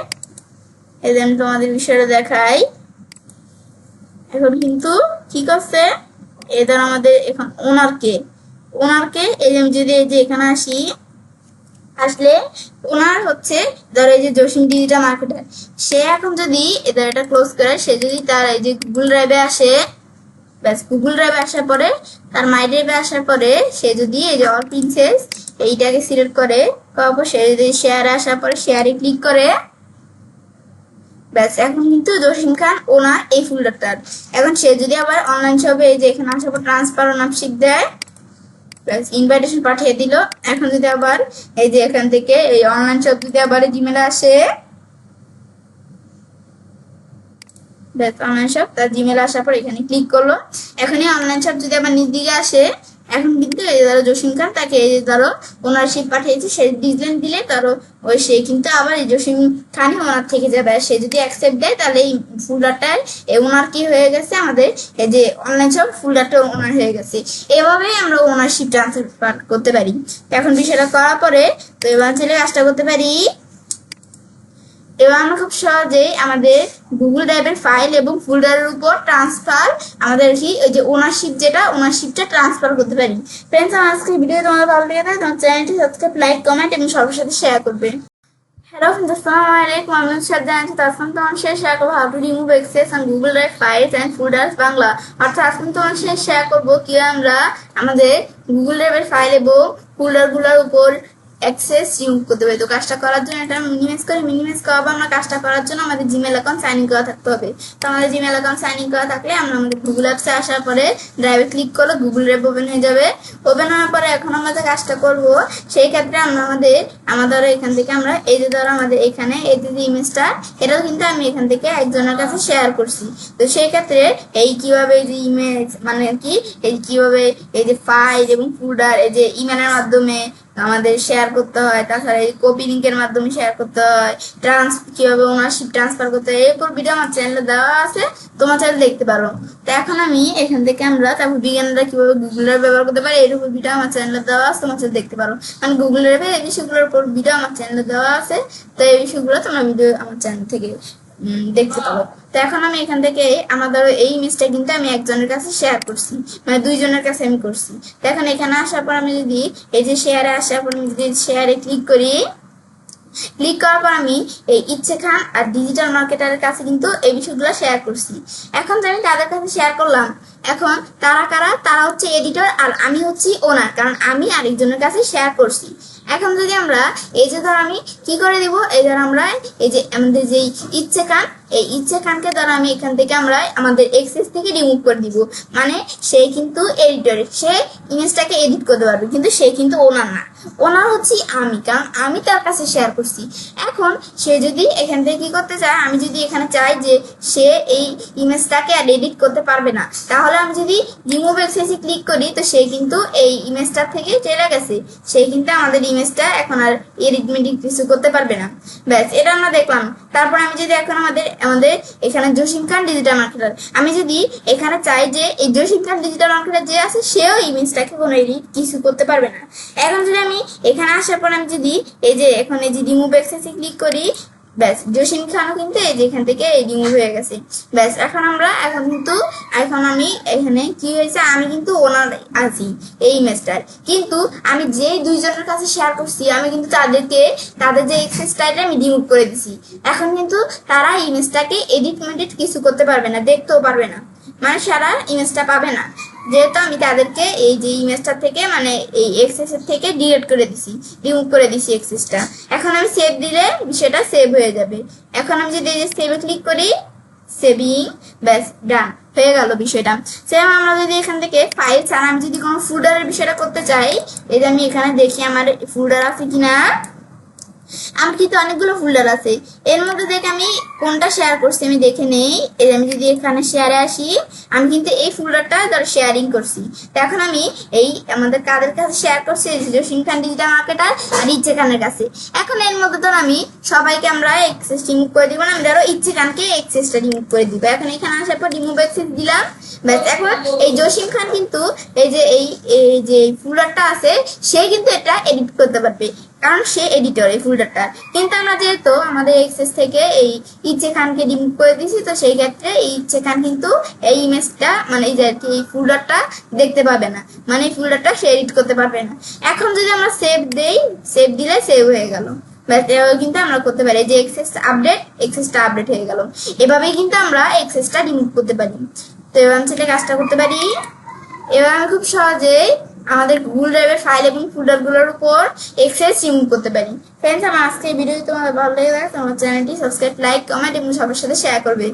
এই যে আমি তোমাদের বিষয়টা দেখাই, এখন কিন্তু কি করছে এই ধরো আমাদের এখন ওনারকে এই যে আমি যদি এই যে এখানে আসি, আসলে ওনার হচ্ছে ধরো এই যে জসিম ডিজিটাল মার্কেটার, সে এখন যদি এদের এটা ক্লোজ করে সে যদি তার এই যে গুগল ড্রাইভে আসে, ব্যাস গুগল ড্রাইভে আসার পরে তার মাই ড্রাইভে আসার পরে সে যদি এই যে অল প্রিন্সেস এইটাকে সিলেক্ট করে, তারপর সে যদি শেয়ারে আসার পরে শেয়ারে ক্লিক করে, ব্যাস এখন কিন্তু জসিম খান ওনার এই ফোল্ডারটার। এখন সে যদি আবার অনলাইন শপে এই যে এখানে আসার পর ট্রান্সফার ওনারশিপ দেয়, ব্যাস ইনভাইটেশন পাঠিয়ে দিল। এখন যদি আবার এই যে এখান থেকে এই অনলাইন শপ যদি আবার জিমেলে আসে, ব্যাস অনলাইন শপ তার জিমেল আসার পর এখানে ক্লিক করলো, এখনই অনলাইন শপ যদি আবার নিজ দিকে আসে, এখন কিন্তু এই যে ধরো জসিম খান, তাকে এই যে ধরো ওনারশিপ পাঠিয়েছে, সে ডিসলাইক দিলে ধরো ওই সে কিন্তু আবার এই জসিম খানই ওনার থেকে যাবে। আর সে যদি অ্যাকসেপ্ট দেয় তাহলে এই ফোল্ডারটার ওনার কি হয়ে গেছে, আমাদের এই যে অনলাইন শপ ফোল্ডারটা ওনার হয়ে গেছে। এভাবেই আমরা ওনারশিপ ট্রান্সফার করতে পারি। এখন বিষয়টা করার পরে তো এবার ছেলে কাজটা করতে পারি। এবার আমরা খুব সহজেই আমাদের গুগল ড্রাইভের ফাইল এবং ফোল্ডারের উপর ট্রান্সফার আমাদের কি ওই যে ওনারশিপ, যেটা ওনারশিপটা ট্রান্সফার করতে পারি। ফ্রেন্ডস, আমার আজকের ভিডিও তোমাদের ভালো লেগে থাকে তোমার চ্যানেলটি সাবস্ক্রাইব, লাইক, কমেন্ট এবং সবার সাথে শেয়ার করবে। Hello friends, Assalamualaikum. I'm Shadda and আজকে তোমার সাথে শেয়ার করবো how to remove access on Google Drive files and folders Bangla. অর্থাৎ আজকে তোমার সাথে শেয়ার করবো কি আমরা আমাদের গুগল ড্রাইভের ফাইল এবং ফোল্ডারগুলোর উপর অ্যাক্সেস রিমুভ করতে পারি। তো কাজটা করার জন্য এটা মিনিমাইজ করাবো। আমরা কাজটা করার জন্য আমাদের জিমেল অ্যাকাউন্ট সাইন ইন করা থাকতে হবে। তো আমাদের জিমেল অ্যাকাউন্ট সাইন ইন করা থাকলে আমরা আমাদের গুগল অ্যাপসে আসার পরে ড্রাইভে ক্লিক করলে গুগল ড্রাইভ ওপেন হয়ে যাবে। ওপেন হওয়ার পরে এখন আমরা যে কাজটা করব, সেই ক্ষেত্রে আমরা আমাদের এখান থেকে আমরা এই যে ধরো আমাদের এখানে এই যে ইমেজটা, এটাও কিন্তু আমি এখান থেকে একজনের কাছে শেয়ার করছি। তো সেই ক্ষেত্রে এই কিভাবে এই যে ইমেজ মানে কি এই কিভাবে এই যে ফাইল এবং ফোল্ডার এই যে ইমেলের মাধ্যমে আমাদের শেয়ার করতে হয়, তাছাড়া এই কপি লিঙ্কের মাধ্যমে শেয়ার করতে হয়, কিভাবে ওনারশিপ ট্রান্সফার করতে হয়, এরপর ভিডিও আমার চ্যানেলে দেওয়া আছে, তোমার চ্যানেল দেখতে পারো। তো এখন আমি এখান থেকে আমরা তারপর বিজ্ঞানীরা কিভাবে গুগল ড্রাইভ ব্যবহার করতে পারে এর উপর ভিডিও আমার চ্যানেলে দেওয়া আছে, তোমার চ্যানেল দেখতে পারো। মানে গুগল ড্রাইভে এই বিষয়গুলোর উপর ভিডিও আমার চ্যানেলে দেওয়া আছে। তো এই বিষয়গুলো তোমরা ভিডিও আমার চ্যানেল থেকে দেখতে পারো। তো এখন আমি এখান থেকে আমাদের এই ইমেজটা কিন্তু আমি একজনের কাছে শেয়ার করছি, মানে দুইজনের কাছে আমি করছি। তো এখন এখানে আসার পর আমি যদি এই যে শেয়ারে আসার পর আমি যদি শেয়ারে ক্লিক করি, ক্লিক করার পর আমি এই ইচ্ছে খান আর ডিজিটাল মার্কেটারের কাছে কিন্তু এই বিষয়গুলো শেয়ার করছি। এখন যে আমি তাদের কাছে শেয়ার করলাম, এখন তারা কারা, তারা হচ্ছে এডিটর আর আমি হচ্ছি ওনার, কারণ আমি আরেকজনের কাছে শেয়ার করছি। এখন যদি আমরা এই যে ধর আমি কি করে দিব, এই ধর আমরা এই যে আমাদের যে ইচ্ছে খান, এই ইচ্ছে খানকে ধর আমি এখান থেকে আমরা আমাদের এক্সেস থেকে রিমুভ করে দিব। মানে সে কিন্তু এডিটর, সে ইমেজটাকে এডিট করতে পারবে, কিন্তু সে কিন্তু ওনার না, ওনার হচ্ছে আমি, কারণ আমি তার কাছে শেয়ার করছি। এখন সে যদি এখান থেকে কি করতে চায়, আমি যদি এখানে চাই যে সে এই ইমেজটাকে আর এডিট করতে পারবে না, তাহলে আমি যদি রিমুভ এক্সেসে ক্লিক করি তো সে কিন্তু এই ইমেজটার থেকে চলে গেছে, সে কিন্তু আমাদের ইমেজটা এখন আর এডিট কিছু করতে পারবে না। ব্যাস, এটা আমরা দেখলাম। তারপর আমি যদি এখন আমাদের এখানে জসিম খান ডিজিটাল মার্কেটার, আমি যদি এখানে চাই যে এই জসিম খান ডিজিটাল মার্কেটার যে আছে সেও ইমেজটাকে কোনো এডিট কিছু করতে পারবে না। এখন যদি আমি এখানে আসার পর আমি যদি এই যে এখন এই যে রিমুভ এক্সেসে ক্লিক করি, ব্যাস জসিম খানও কিন্তু এই যে এখান থেকে রিমুভ হয়ে গেছে। ব্যাস, এখন আমি এখানে কি হয়েছে, আমি কিন্তু ওনার আছি এই ইমেজটার, কিন্তু আমি যে দুইজনের কাছে শেয়ার করছি আমি কিন্তু তাদের যে এক্সেসটা আমি রিমুভ করে দিছি। এখন কিন্তু তারা ইমেজটাকে এডিট কিছু করতে পারবে না, দেখতেও পারবে না, মানে সারা ইমেজটা পাবে না, যেহেতু আমি তাদেরকে এই যে ইমেজটা থেকে মানে এই এক্সেসের থেকে ডিলিট করে দিছি, রিমুভ করে দিছি এক্সেসটা। এখন আমি সেভ দিলে বিষয়টা সেভ হয়ে যাবে। এখন আমি যদি এই যে সেভে ক্লিক করি, সেভিং, ব্যাস ডান হয়ে গেল বিষয়টা। সেম আমরা যদি এখান থেকে ফাইল ছাড়া আমি যদি কোনো ফোল্ডারের বিষয়টা করতে চাই, এই যে আমি এখানে দেখি আমার ফোল্ডার আছে কিনা, আমার কিন্তু অনেকগুলো ফোল্ডার আছে, এর মধ্যে দেখে আমি কোনটা শেয়ার করছি আমি দেখে নেই। এই আমি যদি এখানে শেয়ারে আসি, আমি কিন্তু এই ফোল্ডারটা ধর শেয়ারিং করছি। তো এখন আমি এই আমাদের কাদের কাছে শেয়ার করছি, জসিম খান ডিজিটাল মার্কেটার আর ইচ্ছে খানের কাছে। এখন এর মধ্যে ধর আমি সবাইকে আমরা এক্সেস রিমুভ করে দিব না, আমি ধরো ইচ্ছে খানকে এক্সেসটা রিমুভ করে দিব। এখন এখানে আসার পর রিমুভ এক্সেস দিলাম, ব্যাস। এখন এই জসিম খান কিন্তু এই যে ফোল্ডারটা আছে সে কিন্তু এটা এডিট করতে পারবে, কারণ সে এডিটর এই ফোল্ডারটা। কিন্তু আমরা যেহেতু আমাদের এক্সেস থেকে এই ইচ্ছে খানকে রিমুভ করে দিয়েছি, তো সেই ক্ষেত্রে এই ইচ্ছে খান কিন্তু এই ইমেজটা মানে এই যে এই ফোল্ডারটা দেখতে পাবে না, মানে এই ফোল্ডারটা সে এডিট করতে পারবে না। এখন যদি আমরা সেভ দেই, সেভ দিলে সেভ হয়ে গেল, কিন্তু আমরা করতে পারি যে এক্সেসটা আপডেট হয়ে গেল। এভাবেই কিন্তু আমরা এক্সেসটা রিমুভ করতে পারি। তো এবার আমি সেটা কাজটা করতে পারি। এবার আমি খুব সহজেই আমাদের গুগল ড্রাইভের ফাইল এবং ফোল্ডারগুলোর উপর এক্সেস রিমুভ করতে পারি। ফ্রেন্ডস, আমার আজকে এই ভিডিও তোমাদের ভালো লেগে থাকে তোমার চ্যানেলটি সাবস্ক্রাইব, লাইক, কমেন্ট এবং সবার সাথে শেয়ার করবে।